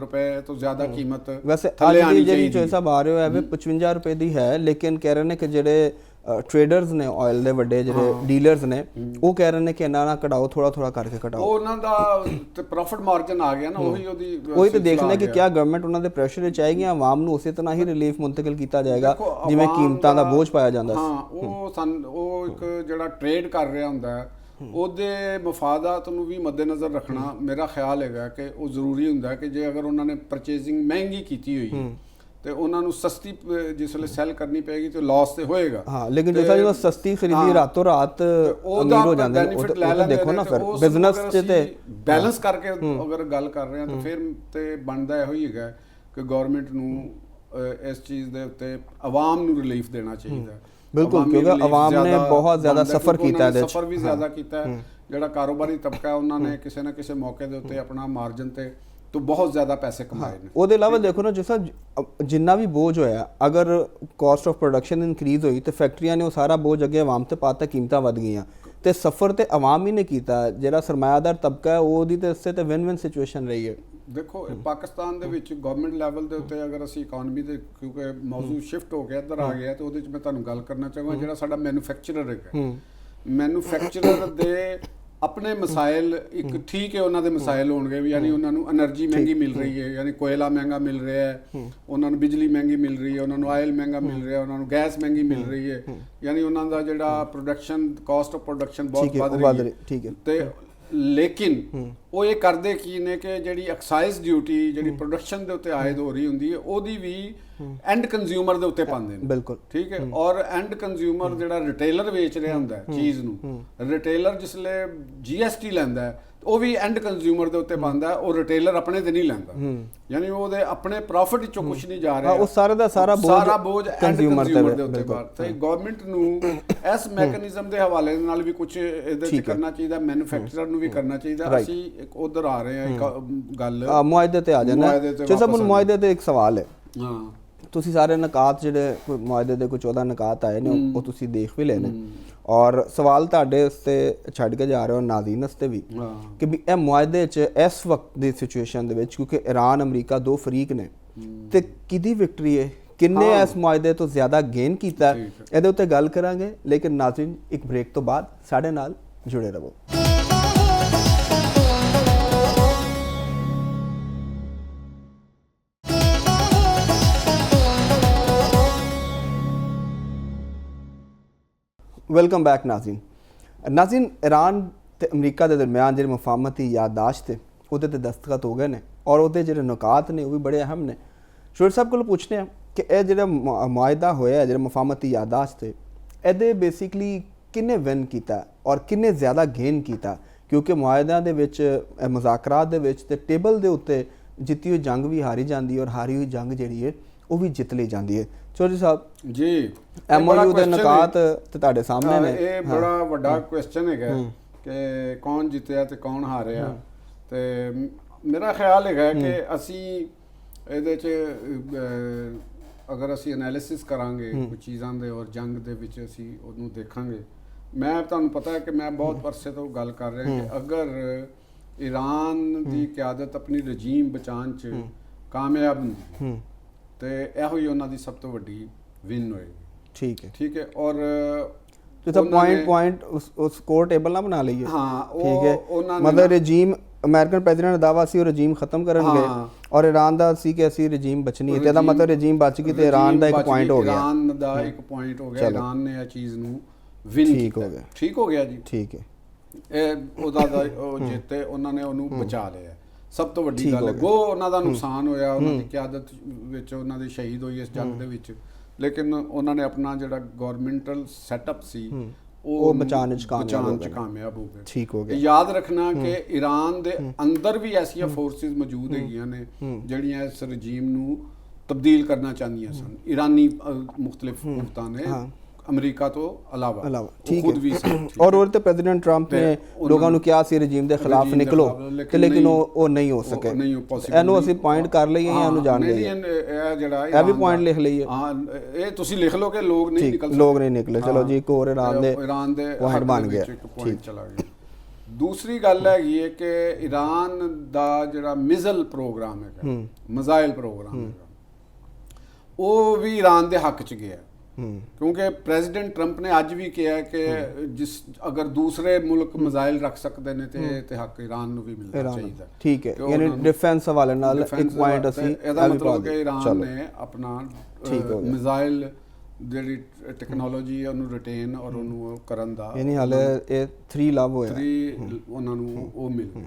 ਰੁਪਏ ਤੋਂ ਜ਼ਿਆਦਾ ਕੀਮਤ ਵੈਸੇ ਥੱਲੇ ਆਣੀ ਚਾਹੀਦੀ। ਜੋ ਹਿਸਾਬ ਆ ਰਿਹਾ ਹੈ 55 ਰੁਪਏ ਦੀ ਹੈ, ਲੇਕਿਨ ਕਹਿ ਰਹੇ ਨੇ ਕਿ ਜਿਹੜੇ ਟ੍ਰੇਡਰਸ ਨੇ ਆਇਲ ਦੇ ਵੱਡੇ ਜਿਹੜੇ ਡੀਲਰਸ ਨੇ ਉਹ ਕਹਿ ਰਹੇ ਨੇ ਕਿ ਇਹਨਾਂ ਨਾ ਕਢਾਓ, ਥੋੜਾ ਥੋੜਾ ਕਰਕੇ ਕਢਾਓ। ਉਹਨਾਂ ਦਾ ਤੇ ਪ੍ਰੋਫਿਟ ਮਾਰਜਨ ਆ ਗਿਆ ਨਾ, ਉਹੀ ਤੇ ਦੇਖਣਾ ਕਿ ਕਿਆ ਗਵਰਨਮੈਂਟ ਉਹਨਾਂ ਦੇ ਪ੍ਰੈਸ਼ਰ ਵਿੱਚ ਆਏਗੀ, ਆਵਾਮ ਨੂੰ ਉਸੇ ਤਰ੍ਹਾਂ ਹੀ ਰਿਲੀਫ ਮੁੰਤਕਿਲ ਕੀਤਾ ਜਾਏਗਾ ਜਿਵੇਂ ਕੀਮਤਾਂ ਦਾ ਬੋਝ ਪਾਇਆ ਜਾਂਦਾ ਸੀ। ਹਾਂ, ਉਹ ਇੱਕ ਜਿਹੜਾ ਟ੍ਰੇਡ ਕਰ ਰਿਹਾ ਹੁੰਦਾ ਹੈ ਉਹਦੇ ਮਫਾਦਾਤ ਨੂੰ ਵੀ ਮੱਦੇਨਜ਼ਰ ਰੱਖਣਾ ਮੇਰਾ ਖਿਆਲ ਹੈਗਾ ਕਿ ਉਹ ਜ਼ਰੂਰੀ ਹੁੰਦਾ ਕਿ ਜੇ ਅਗਰ ਉਹਨਾਂ ਨੇ ਪਰਚੇਜ਼ਿੰਗ ਮਹਿੰਗੀ ਕੀਤੀ ਹੋਈ ਹੈ ਤੇ ਉਹਨਾਂ ਨੂੰ ਸਸਤੀ ਜਿਸ ਵੇਲੇ ਸੈਲ ਕਰਨੀ ਪਏਗੀ ਤੇ ਲਾਸ ਤੇ ਹੋਏਗਾ। ਹਾਂ, ਲੇਕਿਨ ਜਦੋਂ ਸਸਤੀ ਖਰੀਦੀ ਰਾਤੋਂ ਰਾਤ ਅਮੀਰ ਹੋ ਜਾਂਦੇ ਨੇ, ਉਹ ਦੇਖੋ ਨਾ ਫਿਰ ਬਿਜ਼ਨਸ 'ਚ ਤੇ ਬੈਲੈਂਸ ਕਰਕੇ ਅਗਰ ਗੱਲ ਕਰ ਰਹੇ ਹਾਂ ਤਾਂ ਫਿਰ ਤੇ ਬਣਦਾ ਇਹੋ ਹੀ ਹੈਗਾ ਕਿ ਗਵਰਨਮੈਂਟ ਨੂੰ ਇਸ ਚੀਜ਼ ਦੇ ਉੱਤੇ ਆਵਾਮ ਨੂੰ ਰਿਲੀਫ ਦੇਣਾ ਚਾਹੀਦਾ। ਬਿਲਕੁਲ, ਕਿਉਂਕਿ ਆਵਾਮ ਨੇ ਬਹੁਤ ਜ਼ਿਆਦਾ ਸਫਰ ਕੀਤਾ ਇਹਦੇ 'ਚ, ਸਫਰ ਵੀ ਜ਼ਿਆਦਾ ਕੀਤਾ। ਜਿਹੜਾ ਕਾਰੋਬਾਰੀ ਤਬਕਾ ਉਹਨਾਂ ਨੇ ਕਿਸੇ ਨਾ ਕਿਸੇ ਮੌਕੇ ਦੇ ਉੱਤੇ ਆਪਣਾ ਮਾਰਜਨ ਤੇ ਤੋਂ ਬਹੁਤ ਜ਼ਿਆਦਾ ਪੈਸੇ ਕਮਾਏ ਨੇ। ਉਹਦੇ ਇਲਾਵਾ ਦੇਖੋ ਨਾ, ਜਿਸ ਤਰ੍ਹਾਂ ਜਿੰਨਾ ਵੀ ਬੋਝ ਹੋਇਆ, ਅਗਰ ਕਾਸਟ ਆਫ ਪ੍ਰੋਡਕਸ਼ਨ ਇਨਕਰੀਜ਼ ਹੋਈ ਤੇ ਫੈਕਟਰੀਆਂ ਨੇ ਉਹ ਸਾਰਾ ਬੋਝ ਅੱਗੇ ਆਵਾਮ ਤੇ ਪਾਤਾ, ਕੀਮਤਾਂ ਵੱਧ ਗਈਆਂ ਤੇ ਸਫਰ ਤੇ ਆਵਾਮ ਹੀ ਨੇ ਕੀਤਾ। ਜਿਹੜਾ ਸਰਮਾਇਆਦਾਰ ਤਬਕਾ ਹੈ ਉਹਦੀ ਤੇ ਇਸੇ ਤੇ ਵਿਨ ਵਿਨ ਸਿਚੁਏਸ਼ਨ ਰਹੀ ਹੈ। ਦੇਖੋ ਪਾਕਿਸਤਾਨ ਦੇ ਵਿੱਚ ਗਵਰਨਮੈਂਟ ਲੈਵਲ ਦੇ ਉੱਤੇ ਅਗਰ ਅਸੀਂ ਇਕਨੋਮੀ ਦੇ ਕਿਉਂਕਿ ਮੌਜੂ ਸ਼ਿਫਟ ਹੋ ਗਿਆ ਇੱਧਰ ਆ ਗਿਆ ਤੇ ਉਹਦੇ 'ਚ ਮੈਂ ਤੁਹਾਨੂੰ ਗੱਲ ਕਰਨਾ ਚਾਹਾਂਗਾ ਜਿਹੜਾ ਸਾਡਾ ਮੈਨੂਫੈਕਚਰਰ ਹੈਗਾ, ਮੈਨੂਫੈਕਚਰਰ ਦੇ ਆਪਣੇ ਮਸਾਇਲ ਇੱਕ ਠੀਕ ਹੈ, ਉਹਨਾਂ ਦੇ ਮਸਾਇਲ ਹੋਣਗੇ ਵੀ, ਯਾਨੀ ਉਹਨਾਂ ਨੂੰ એનર્ਜੀ ਮਹਿੰਗੀ ਮਿਲ ਰਹੀ ਹੈ, ਯਾਨੀ ਕੋਇਲਾ ਮਹਿੰਗਾ ਮਿਲ ਰਿਹਾ ਹੈ, ਉਹਨਾਂ ਨੂੰ ਬਿਜਲੀ ਮਹਿੰਗੀ ਮਿਲ ਰਹੀ ਹੈ, ਉਹਨਾਂ ਨੂੰ ਆਇਲ ਮਹਿੰਗਾ ਮਿਲ ਰਿਹਾ, ਉਹਨਾਂ ਨੂੰ ਗੈਸ ਮਹਿੰਗੀ ਮਿਲ ਰਹੀ ਹੈ, ਯਾਨੀ ਉਹਨਾਂ ਦਾ ਜਿਹੜਾ ਪ੍ਰੋਡਕਸ਼ਨ ਕਾਸਟ ਆਫ ਪ੍ਰੋਡਕਸ਼ਨ ਬਹੁਤ ਵੱਧ ਰਹੀ ਹੈ। ਠੀਕ ਹੈ, ਤੇ ਲੇਕਿਨ ਉਹ ਇਹ ਕਰਦੇ ਕੀ ਨੇ ਕਿ ਜਿਹੜੀ ਐਕਸਾਈਜ਼ ਡਿਊਟੀ ਜਿਹੜੀ ਪ੍ਰੋਡਕਸ਼ਨ ਦੇ ਉੱਤੇ ਆਇਦ ਹੋ ਰਹੀ ਹੁੰਦੀ ਹੈ ਉਹਦੀ ਵੀ ਐਂਡ ਕੰਜ਼ਿਊਮਰ ਦੇ ਉੱਤੇ ਪਾਉਂਦੇ ਨੇ। ਬਿਲਕੁਲ ਠੀਕ ਹੈ, ਔਰ ਐਂਡ ਕੰਜ਼ਿਊਮਰ ਜਿਹੜਾ ਰਿਟੇਲਰ ਵੇਚ ਰਿਹਾ ਹੁੰਦਾ ਚੀਜ਼ ਨੂੰ, ਰਿਟੇਲਰ ਜਿਸਲੇ GST ਲੈਂਦਾ ਹੈ ਉਹ ਵੀ ਐਂਡ ਕੰਜ਼ਿਊਮਰ ਦੇ ਉੱਤੇ ਪਾਉਂਦਾ, ਉਹ ਰਿਟੇਲਰ ਆਪਣੇ ਤੇ ਨਹੀਂ ਲੈਂਦਾ, ਯਾਨੀ ਉਹਦੇ ਆਪਣੇ ਪ੍ਰੋਫਿਟ ਵਿੱਚੋਂ ਕੁਝ ਨਹੀਂ ਜਾ ਰਿਹਾ, ਉਹ ਸਾਰਾ ਦਾ ਸਾਰਾ ਬੋਝ ਐਂਡ ਕੰਜ਼ਿਊਮਰ ਦੇ ਉੱਤੇ ਪਾ। ਤੇ ਗਵਰਨਮੈਂਟ ਨੂੰ ਇਸ ਮੈਕੈਨਿਜ਼ਮ ਦੇ ਹਵਾਲੇ ਨਾਲ ਵੀ ਕੁਝ ਇਹਦੇ ਤੇ ਕਰਨਾ ਚਾਹੀਦਾ, ਮੈਨੂਫੈਕਚਰਰ ਨੂੰ ਵੀ ਕਰਨਾ ਚਾਹੀਦਾ। ਅਸੀਂ ਇੱਕ ਉਧਰ ਆ ਰਹੇ ਹਾਂ ਇੱਕ ਗੱਲ ਮੁਆਹਦੇ ਤੇ ਆ ਜਾਣਾ। ਜੇ ਸਭ ਨੂੰ ਮੁਆਹਦੇ ਤੇ ਇੱਕ ਸਵਾਲ ਹੈ, ਤੁਸੀਂ ਸਾਰੇ ਨਕਾਤ ਜਿਹੜੇ ਮੁਆਹਦੇ ਦੇ ਕੋਈ 14 ਨਕਾਤ ਆਏ ਨੇ ਉਹ ਤੁਸੀਂ ਦੇਖ ਵੀ ਲਏ ਨੇ, ਔਰ ਸਵਾਲ ਤੁਹਾਡੇ ਵਾਸਤੇ ਛੱਡ ਕੇ ਜਾ ਰਹੇ ਹੋ ਨਾਜ਼ਰੀਨ ਵਾਸਤੇ ਵੀ ਕਿ ਵੀ ਇਹ ਮੁਆਹਦੇ 'ਚ ਇਸ ਵਕਤ ਦੀ ਸਿਚੁਏਸ਼ਨ ਦੇ ਵਿੱਚ, ਕਿਉਂਕਿ ਈਰਾਨ ਅਮਰੀਕਾ ਦੋ ਫਰੀਕ ਨੇ, ਤੇ ਕਿਹਦੀ ਵਿਕਟਰੀ ਹੈ, ਕਿੰਨੇ ਇਸ ਮੁਆਹਦੇ ਤੋਂ ਜ਼ਿਆਦਾ ਗੇਨ ਕੀਤਾ, ਇਹਦੇ ਉੱਤੇ ਗੱਲ ਕਰਾਂਗੇ। ਲੇਕਿਨ ਨਾਜ਼ਰੀਨ ਇੱਕ ਬ੍ਰੇਕ ਤੋਂ ਬਾਅਦ ਸਾਡੇ ਨਾਲ ਜੁੜੇ ਰਹੋ। Welcome back Nazreen. ਈਰਾਨ ਤੇ ਅਮਰੀਕਾ ਦੇ ਦਰਮਿਆਨ ਜਿਹੜੀ ਮੁਫਾਹਮਤੀ ਯਾਦਦਾਸ਼ਤ ਹੈ ਉਹਦੇ ਤੇ ਦਸਤਖਤ ਹੋ ਗਏ ਨੇ, ਔਰ ਉਹਦੇ ਜਿਹੜੇ ਨੁਕਾਤ ਨੇ ਉਹ ਵੀ ਬੜੇ ਅਹਿਮ ਨੇ। ਸ਼ੋਰ ਸਾਹਿਬ ਕੋਲ ਪੁੱਛਦੇ ਹਾਂ ਕਿ ਇਹ ਜਿਹੜਾ ਮੁਆਹਦਾ ਹੋਇਆ, ਜਿਹੜਾ ਮੁਫਾਹਮਤੀ ਯਾਦਦਾਸ਼ਤ ਹੈ, ਇਹਦੇ ਬੇਸਿਕਲੀ ਕਿੰਨੇ ਵਿਨ ਕੀਤਾ ਔਰ ਕਿੰਨੇ ਜ਼ਿਆਦਾ ਗੇਨ ਕੀਤਾ? ਕਿਉਂਕਿ ਮੁਆਹਦਿਆਂ ਦੇ ਵਿੱਚ, ਮੁਜ਼ਾਕਰਾਤ ਦੇ ਵਿੱਚ ਤੇ ਟੇਬਲ ਦੇ ਉੱਤੇ ਜਿੱਤੀ ਹੋਈ ਜੰਗ ਵੀ ਹਾਰੀ ਜਾਂਦੀ ਹੈ ਔਰ ਹਾਰੀ ਹੋਈ ਜੰਗ ਜਿਹੜੀ ਹੈ ਉਹ ਵੀ ਜਿੱਤ ਲਈ ਜਾਂਦੀ ਹੈ। ਚੌਧਰੀ ਸਾਹਿਬ ਜੀ, MOU ਦੇ ਨੁਕਾਤ ਤੇ ਤੁਹਾਡੇ ਸਾਹਮਣੇ ਨੇ। ਇਹ ਬੜਾ ਵੱਡਾ ਕੁਐਸਚਨ ਹੈਗਾ ਕਿ ਕੌਣ ਜਿੱਤਿਆ ਤੇ ਕੌਣ ਹਾਰਿਆ। ਤੇ ਮੇਰਾ ਖਿਆਲ ਹੈਗਾ ਕਿ ਅਸੀਂ ਇਹਦੇ 'ਚ ਅਗਰ ਅਸੀਂ ਐਨਾਲਿਸਿਸ ਕਰਾਂਗੇ ਕੁਝ ਚੀਜ਼ਾਂ ਦੇ ਔਰ ਜੰਗ ਦੇ ਵਿੱਚ ਅਸੀਂ ਉਹਨੂੰ ਦੇਖਾਂਗੇ। ਮੈਂ ਤੁਹਾਨੂੰ ਪਤਾ ਹੈ ਕਿ ਮੈਂ ਬਹੁਤ ਅਰਸੇ ਤੋਂ ਗੱਲ ਕਰ ਰਿਹਾ ਕਿ ਅਗਰ ਈਰਾਨ ਦੀ ਕਿਆਦਤ ਆਪਣੀ ਰਜੀਮ ਬਚਾਉਣ 'ਚ ਕਾਮਯਾਬ ਹੁੰਦੀ ਤੇ ਇਹੋ ਹੀ ਉਹਨਾਂ ਦੀ ਸਭ ਤੋਂ ਵੱਡੀ ਵਿਨ ਹੋਏਗੀ। ਠੀਕ ਹੈ ਔਰ ਜਿੱਥੇ ਪੁਆਇੰਟ ਉਸ ਸਕੋਰ ਟੇਬਲ ਨਾ ਬਣਾ ਲਈਏ। ਹਾਂ, ਠੀਕ ਹੈ, ਮਤਲਬ ਰਜੀਮ ਅਮਰੀਕਨ ਪ੍ਰੈਜ਼ੀਡੈਂਟ ਦਾ ਦਾਅਵਾ ਸੀ ਉਹ ਰਜੀਮ ਖਤਮ ਕਰਨਗੇ ਔਰ ਈਰਾਨ ਦਾ ਸੀ ਕਿ ਅਸੀਂ ਰਜੀਮ ਬਚਣੀ ਹੈ। ਤੇ ਇਹਦਾ ਮਤਲਬ ਰਜੀਮ ਬਚ ਗਈ ਤੇ ਈਰਾਨ ਦਾ ਇੱਕ ਪੁਆਇੰਟ ਹੋ ਗਿਆ। ਈਰਾਨ ਦਾ ਇੱਕ ਪੁਆਇੰਟ ਹੋ ਗਿਆ। ਈਰਾਨ ਨੇ ਇਹ ਚੀਜ਼ ਨੂੰ ਵਿਨ ਕੀਤਾ। ਠੀਕ ਹੋ ਗਿਆ ਜੀ। ਠੀਕ ਹੈ, ਇਹ ਉਹਦਾ ਉਹ ਜਿੱਤੇ, ਉਹਨਾਂ ਨੇ ਉਹਨੂੰ ਬਚਾ ਲਿਆ। ਸਭ ਤੋਂ ਵੱਡੀ ਗੱਲ ਹੈ ਗੋ ਉਹਨਾਂ ਦਾ ਨੁਕਸਾਨ ਹੋਇਆ, ਉਹਨਾਂ ਦੀ ਕਿਆਦਤ ਵਿੱਚ ਉਹਨਾਂ ਦੇ ਸ਼ਹੀਦ ਹੋਈ ਇਸ ਜੰਗ ਦੇ ਵਿੱਚ, ਲੇਕਿਨ ਉਹਨਾਂ ਨੇ ਆਪਣਾ ਜਿਹੜਾ ਗਵਰਨਮੈਂਟਲ ਸੈਟਅਪ ਸੀ ਉਹ ਬਚਾਉਣ 'ਚ ਕਾਮਯਾਬ ਹੋ ਗਏ। ਠੀਕ ਹੋ ਗਿਆ। ਯਾਦ ਰੱਖਣਾ ਕਿ ਈਰਾਨ ਦੇ ਅੰਦਰ ਵੀ ਐਸੀਆਂ ਫੋਰਸਿਸ ਮੌਜੂਦ ਹੈਗੀਆਂ ਨੇ ਜਿਹੜੀਆਂ ਇਸ ਰਜੀਮ ਨੂੰ ਤਬਦੀਲ ਕਰਨਾ ਚਾਹੁੰਦੀਆਂ ਸਨ। ਈਰਾਨੀ ਮੁਖਤਲਿਫ ਕੁਵਤਾਂ ਨੇ ਅਮਰੀਕਾ ਤੋਂ ਇਲਾਵਾ ਖੁਦ ਵੀ ਸਨ। ਔਰ ਉਹ ਤੇ ਪ੍ਰੈਜ਼ੀਡੈਂਟ ਟਰੰਪ ਨੇ ਲੋਕਾਂ ਨੂੰ ਕਿਹਾ ਸੀ ਰਜੀਮ ਦੇ ਖਿਲਾਫ ਨਿਕਲੋ, ਲੇਕਿਨ ਉਹ ਨਹੀਂ ਹੋ ਸਕੇ। ਇਹਨੂੰ ਅਸੀਂ ਪੁਆਇੰਟ ਕਰ ਲਈਏ ਜਾਂ ਇਹਨੂੰ ਜਾਣ ਲਈਏ? ਇਹ ਵੀ ਪੁਆਇੰਟ ਲਿਖ ਲਈਏ। ਹਾਂ, ਇਹ ਤੁਸੀਂ ਲਿਖ ਲਓ ਕਿ ਲੋਕ ਨਹੀਂ ਨਿਕਲੇ। ਚਲੋ ਜੀ, ਇੱਕ ਹੋਰ ਈਰਾਨ ਦੇ ਪੁਆਇੰਟ ਬਣ ਗਿਆ। ਠੀਕ, ਚਲਾ ਗਿਆ। ਦੂਸਰੀ ਗੱਲ ਹੈਗੀ ਹੈ ਕਿ ਈਰਾਨ ਦਾ ਜਿਹੜਾ ਮਿਜ਼ਾਈਲ ਪ੍ਰੋਗਰਾਮ ਹੈਗਾ, ਮਿਜ਼ਾਈਲ ਪ੍ਰੋਗਰਾਮ ਹੈਗਾ, ਉਹ ਵੀ ਈਰਾਨ ਦੇ ਹੱਕ 'ਚ ਗਿਆ। ਕਿਉਂਕਿ ਪ੍ਰੈਜ਼ੀਡੈਂਟ ਟਰੰਪ ਨੇ ਅੱਜ ਵੀ ਕਿਹਾ ਕਿ ਜਿਸ ਅਗਰ ਦੂਸਰੇ ਮੁਲਕ ਮਿਜ਼ਾਈਲ ਰੱਖ ਸਕਦੇ ਨੇ ਤੇ ਹੱਕ ਈਰਾਨ ਨੂੰ ਵੀ ਮਿਲਣਾ ਚਾਹੀਦਾ। ਠੀਕ ਹੈ, ਯਾਨੀ ਡਿਫੈਂਸ ਹਵਾਲੇ ਨਾਲ ਇੱਕ ਪੁਆਇੰਟ ਅਸੀਂ ਇਹਦਾ ਮਤਲਬ ਕਿ ਈਰਾਨ ਨੇ ਆਪਣਾ ਮਿਜ਼ਾਈਲ ਜਿਹੜੀ ਟੈਕਨੋਲੋਜੀ ਹੈ ਉਹਨੂੰ ਰਿਟੇਨ ਔਰ ਉਹਨੂੰ ਕਰਨ ਦਾ, ਯਾਨੀ ਹਾਲੇ ਇਹ 3 ਲਾਭ ਹੋਇਆ, 3 ਉਹਨਾਂ ਨੂੰ ਉਹ ਮਿਲ ਗਏ।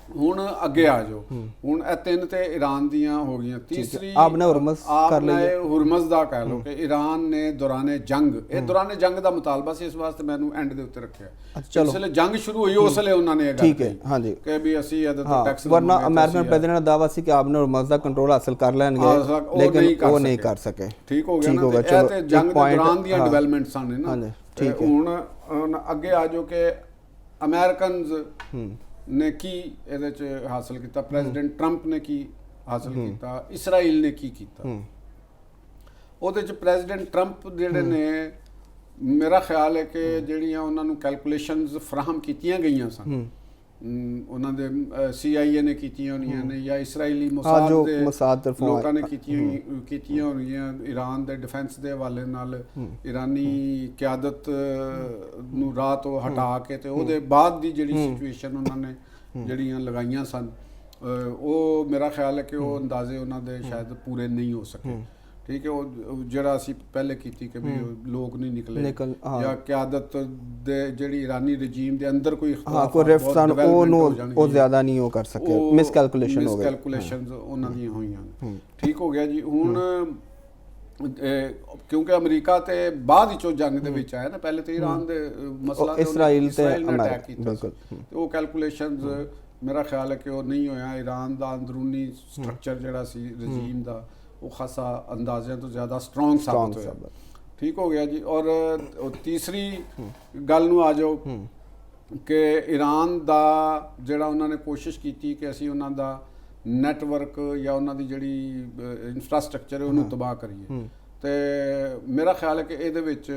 ਹੁਣ ਅੱਗੇ ਆ ਜਾਓ। ਹੁਣ ਇਹ 3 ਤੇ ਈਰਾਨ ਦੀਆਂ ਹੋ ਗਈਆਂ। ਤੀਸਰੀ ਆਪਨੇ ਹੁਰਮਜ਼ ਦਾ ਕਹਿ ਲਓ ਕਿ ਈਰਾਨ ਨੇ ਦੌਰਾਨੇ ਜੰਗ, ਇਹ ਦੌਰਾਨੇ ਜੰਗ ਦਾ ਮੁਤਾਲਬਾ ਸੀ, ਇਸ ਵਾਸਤੇ ਮੈਨੂੰ ਐਂਡ ਦੇ ਉੱਤੇ ਰੱਖਿਆ। ਜਿਸ ਵੇਲੇ ਜੰਗ ਸ਼ੁਰੂ ਹੋਈ ਉਸ ਵੇਲੇ ਉਹਨਾਂ ਨੇ ਇਹ ਗੱਲ ਕਹੀ ਕਿ ਵੀ ਅਸੀਂ ਇਹਦੇ ਤੋਂ ਟੈਕਸ, ਵਰਨਾ ਅਮਰੀਕਨ ਪ੍ਰੈਜ਼ੀਡੈਂਟ ਦਾ ਦਾਅਵਾ ਸੀ ਕਿ ਆਪਨੇ ਹੁਰਮਜ਼ ਦਾ ਕੰਟਰੋਲ ਹਾਸਲ ਕਰ ਲੈਣਗੇ, ਲੇਕਿਨ ਉਹ ਨਹੀਂ ਕਰ ਸਕੇ। ਠੀਕ ਹੋ ਗਿਆ ਨਾ। ਇਹ ਤੇ ਜੰਗ ਦੇ ਦੌਰਾਨ ਦੀਆਂ ਡਿਵੈਲਪਮੈਂਟਸ ਸਨ ਨਾ। ਠੀਕ ਹੈ, ਹੁਣ ਅੱਗੇ ਆ ਜਾਓ ਕਿ ਅਮਰੀਕਨਜ਼ ਨੇ ਕੀ ਇਹਦੇ 'ਚ ਹਾਸਲ ਕੀਤਾ, ਪ੍ਰੈਜ਼ੀਡੈਂਟ ਟਰੰਪ ਨੇ ਕੀ ਹਾਸਲ ਕੀਤਾ, ਇਸਰਾਈਲ ਨੇ ਕੀ ਕੀਤਾ। ਉਹਦੇ 'ਚ ਪ੍ਰੈਜ਼ੀਡੈਂਟ ਟਰੰਪ ਜਿਹੜੇ ਨੇ, ਮੇਰਾ ਖਿਆਲ ਹੈ ਕਿ ਜਿਹੜੀਆਂ ਉਹਨਾਂ ਨੂੰ ਕੈਲਕੂਲੇਸ਼ਨਸ ਫਰਾਹਮ ਕੀਤੀਆਂ ਗਈਆਂ ਸਨ, ਉਹਨਾਂ ਦੇ CIA ਨੇ ਕੀਤੀਆਂ ਹੋਣੀਆਂ ਨੇ ਜਾਂ ਇਸਰਾਈਲੀ ਮੋਸਾਦ ਦੇ ਲੋਕਾਂ ਨੇ ਕੀਤੀਆਂ ਹੋਣਗੀਆਂ ਈਰਾਨ ਦੇ ਡਿਫੈਂਸ ਦੇ ਹਵਾਲੇ ਨਾਲ, ਈਰਾਨੀ ਕਿਆਦਤ ਨੂੰ ਰਾਹ ਤੋਂ ਹਟਾ ਕੇ ਤੇ ਉਹਦੇ ਬਾਅਦ ਦੀ ਜਿਹੜੀ ਸਿਚੁਏਸ਼ਨ ਉਹਨਾਂ ਨੇ ਜਿਹੜੀਆਂ ਲਗਾਈਆਂ ਸਨ, ਉਹ ਮੇਰਾ ਖਿਆਲ ਹੈ ਕਿ ਉਹ ਅੰਦਾਜ਼ੇ ਉਹਨਾਂ ਦੇ ਸ਼ਾਇਦ ਪੂਰੇ ਨਹੀਂ ਹੋ ਸਕੇ। ਠੀਕ ਹੈ, ਉਹ ਜਿਹੜਾ ਅਸੀਂ ਪਹਿਲੇ ਕੀਤੀ ਕਿ ਵੀ ਲੋਕ ਨਹੀਂ ਨਿਕਲੇ ਜਾਂ ਕਿਆਦਤ ਦੇ ਜਿਹੜੀ ਈਰਾਨੀ ਰਜੀਮ ਦੇ ਅੰਦਰ ਕੋਈ ਰਿਫਟ ਉਹ ਜ਼ਿਆਦਾ ਨਹੀਂ ਉਹ ਕਰ ਸਕੇ, ਮਿਸਕੈਲਕੂਲੇਸ਼ਨਸ ਉਹਨਾਂ ਦੀਆਂ ਹੋਈਆਂ। ਠੀਕ ਹੋ ਗਿਆ ਜੀ। ਹੁਣ ਕਿਉਂਕਿ ਅਮਰੀਕਾ ਤੇ ਬਾਅਦ ਵਿੱਚੋਂ ਜੰਗ ਦੇ ਵਿੱਚ ਆਇਆ ਨਾ, ਪਹਿਲੇ ਤੇ ਈਰਾਨ ਦੇ ਮਸਲਾ ਇਸਰਾਈਲ ਨੇ ਅਟੈਕ ਕੀਤਾ ਸੀ, ਤੇ ਉਹ ਕੈਲਕੂਲੇਸ਼ਨਸ ਮੇਰਾ ਖਿਆਲ ਹੈ ਕਿ ਉਹ ਨਹੀਂ ਹੋਇਆ। ਈਰਾਨ ਦਾ ਅੰਦਰੂਨੀ ਸਟਰਕਚਰ ਜਿਹੜਾ ਸੀ ਰਜੀਮ ਦਾ, ਉਹ ਖਾਸਾ ਅੰਦਾਜ਼ਿਆਂ ਤੋਂ ਜ਼ਿਆਦਾ ਸਟਰੋਂਗ ਸਾਬਤ ਹੋਇਆ। ਠੀਕ ਹੋ ਗਿਆ ਜੀ। ਔਰ ਤੀਸਰੀ ਗੱਲ ਨੂੰ ਆ ਜਾਓ ਕਿ ਈਰਾਨ ਦਾ ਜਿਹੜਾ ਉਹਨਾਂ ਨੇ ਕੋਸ਼ਿਸ਼ ਕੀਤੀ ਕਿ ਅਸੀਂ ਉਹਨਾਂ ਦਾ ਨੈਟਵਰਕ ਜਾਂ ਉਹਨਾਂ ਦੀ ਜਿਹੜੀ ਇਨਫਰਾਸਟ੍ਰਕਚਰ ਹੈ ਉਹਨੂੰ ਤਬਾਹ ਕਰੀਏ, ਤੇ ਮੇਰਾ ਖਿਆਲ ਹੈ ਕਿ ਇਹਦੇ ਵਿੱਚ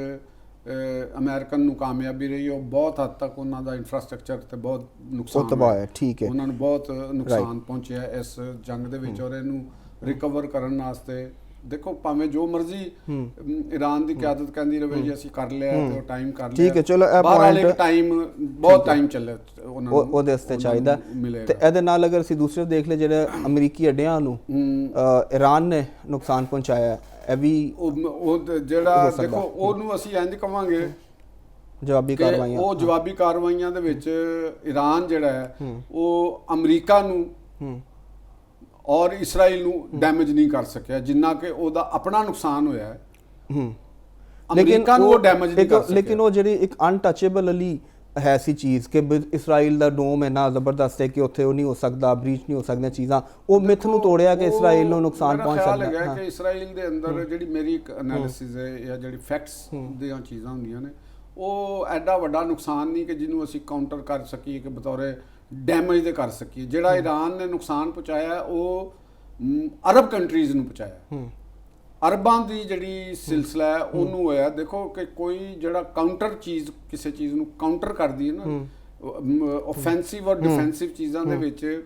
ਅਮਰੀਕਨ ਨੂੰ ਕਾਮਯਾਬੀ ਰਹੀ। ਉਹ ਬਹੁਤ ਹੱਦ ਤੱਕ ਉਹਨਾਂ ਦਾ ਇਨਫਰਾਸਟ੍ਰਕਚਰ ਤੇ ਬਹੁਤ ਨੁਕਸਾਨ ਹੋਇਆ। ਠੀਕ ਹੈ, ਉਹਨਾਂ ਨੂੰ ਬਹੁਤ ਨੁਕਸਾਨ ਪਹੁੰਚਿਆ ਇਸ ਜੰਗ ਦੇ ਵਿੱਚ, ਔਰ ਇਹਨੂੰ ਰਿਕਵਰ ਕਰਨ ਵਾਸਤੇ ਦੇਖੋ ਭਾਵੇਂ ਜੋ ਮਰਜ਼ੀ ਈਰਾਨ ਦੀ ਕਿਆਦਤ ਕਹਿੰਦੀ ਰਹੇ ਜੀ ਅਸੀਂ ਕਰ ਲਿਆ ਤੇ ਉਹ ਟਾਈਮ ਕਰ ਲਿਆ। ਠੀਕ ਹੈ, ਚਲੋ ਇਹ ਪੁਆਇੰਟ ਟਾਈਮ ਬਹੁਤ ਟਾਈਮ ਚੱਲੇ ਉਹਨਾਂ ਨੂੰ ਉਹਦੇ ਵਾਸਤੇ ਚਾਹੀਦਾ। ਤੇ ਇਹਦੇ ਨਾਲ ਅਗਰ ਅਸੀਂ ਦੂਸਰੇ ਦੇਖ ਲਏ ਜਿਹੜੇ ਅਮਰੀਕੀ ਅੱਡਿਆਂ ਨੂੰ ਈਰਾਨ ਨੇ ਨੁਕਸਾਨ ਪਹੁੰਚਾਇਆ, ਇਹ ਵੀ ਉਹ ਜਿਹੜਾ ਦੇਖੋ ਉਹਨੂੰ ਅਸੀਂ ਇੰਝ ਕਵਾਂਗੇ ਜਵਾਬੀ ਕਾਰਵਾਈਆਂ। ਉਹ ਜਵਾਬੀ ਕਾਰਵਾਈਆਂ ਦੇ ਵਿੱਚ ਈਰਾਨ ਜਿਹੜਾ ਹੈ ਉਹ ਅਮਰੀਕਾ ਨੂੰ ਔਰ ਇਸਰਾਈਲ ਨੂੰ ਡੈਮੇਜ ਨਹੀਂ ਕਰ ਸਕਿਆ ਜਿੰਨਾ ਕਿ ਉਹਦਾ ਆਪਣਾ ਨੁਕਸਾਨ ਹੋਇਆ ਹੈ। ਅਮਰੀਕਾ ਨੂੰ ਉਹ ਡੈਮੇਜ ਨਹੀਂ ਕਰ ਸਕਿਆ। ਲੇਕਿਨ ਉਹ ਜਿਹੜੀ ਇੱਕ ਅਨਟੱਚੇਬਲ ਵਾਲੀ ਹੈ ਸੀ ਚੀਜ਼ ਕਿ ਇਸਰਾਈਲ ਦਾ ਡੋਮ ਇੰਨਾ ਜ਼ਬਰਦਸਤ ਹੈ ਕਿ ਉੱਥੇ ਉਹ ਨਹੀਂ ਹੋ ਸਕਦਾ, ਬ੍ਰੀਚ ਨਹੀਂ ਹੋ ਸਕਦੀਆਂ ਚੀਜ਼ਾਂ, ਉਹ ਮਿਥ ਨੂੰ ਤੋੜਿਆ ਕਿ ਇਸਰਾਈਲ ਨੂੰ ਨੁਕਸਾਨ ਪਹੁੰਚ ਸਕਦਾ ਹੈ ਕਿ ਇਸਰਾਈਲ ਦੇ ਅੰਦਰ ਜਿਹੜੀ ਮੇਰੀ ਇੱਕ ਐਨਾਲਿਸਿਸ ਹੈ ਜਾਂ ਜਿਹੜੀ ਫੈਕਟਸ ਦੀਆਂ ਚੀਜ਼ਾਂ ਹੁੰਦੀਆਂ ਨੇ, ਉਹ ਐਡਾ ਵੱਡਾ ਨੁਕਸਾਨ ਨਹੀਂ ਕਿ ਜਿਹਨੂੰ ਅਸੀਂ ਕਾਊਂਟਰ ਕਰ ਸਕੀਏ ਕਿ ਬਤੌਰੇ ਡੈਮੇਜ ਦੇ ਕਰ ਸਕੀਏ। ਜਿਹੜਾ ਈਰਾਨ ਨੇ ਨੁਕਸਾਨ ਪਹੁੰਚਾਇਆ ਉਹ ਅਰਬ ਕੰਟਰੀਜ਼ ਨੂੰ ਪਹੁੰਚਾਇਆ, ਅਰਬਾਂ ਦੀ ਜਿਹੜੀ ਸਿਲਸਿਲਾ ਹੈ ਉਹਨੂੰ ਹੋਇਆ। ਦੇਖੋ ਕਿ ਕੋਈ ਜਿਹੜਾ ਕਾਊਂਟਰ ਚੀਜ਼ ਕਿਸੇ ਚੀਜ਼ ਨੂੰ ਕਾਊਂਟਰ ਕਰਦੀ ਹੈ ਨਾ, ਆਫੈਂਸਿਵ ਔਰ ਡਿਫੈਂਸਿਵ ਚੀਜ਼ਾਂ ਦੇ ਵਿੱਚ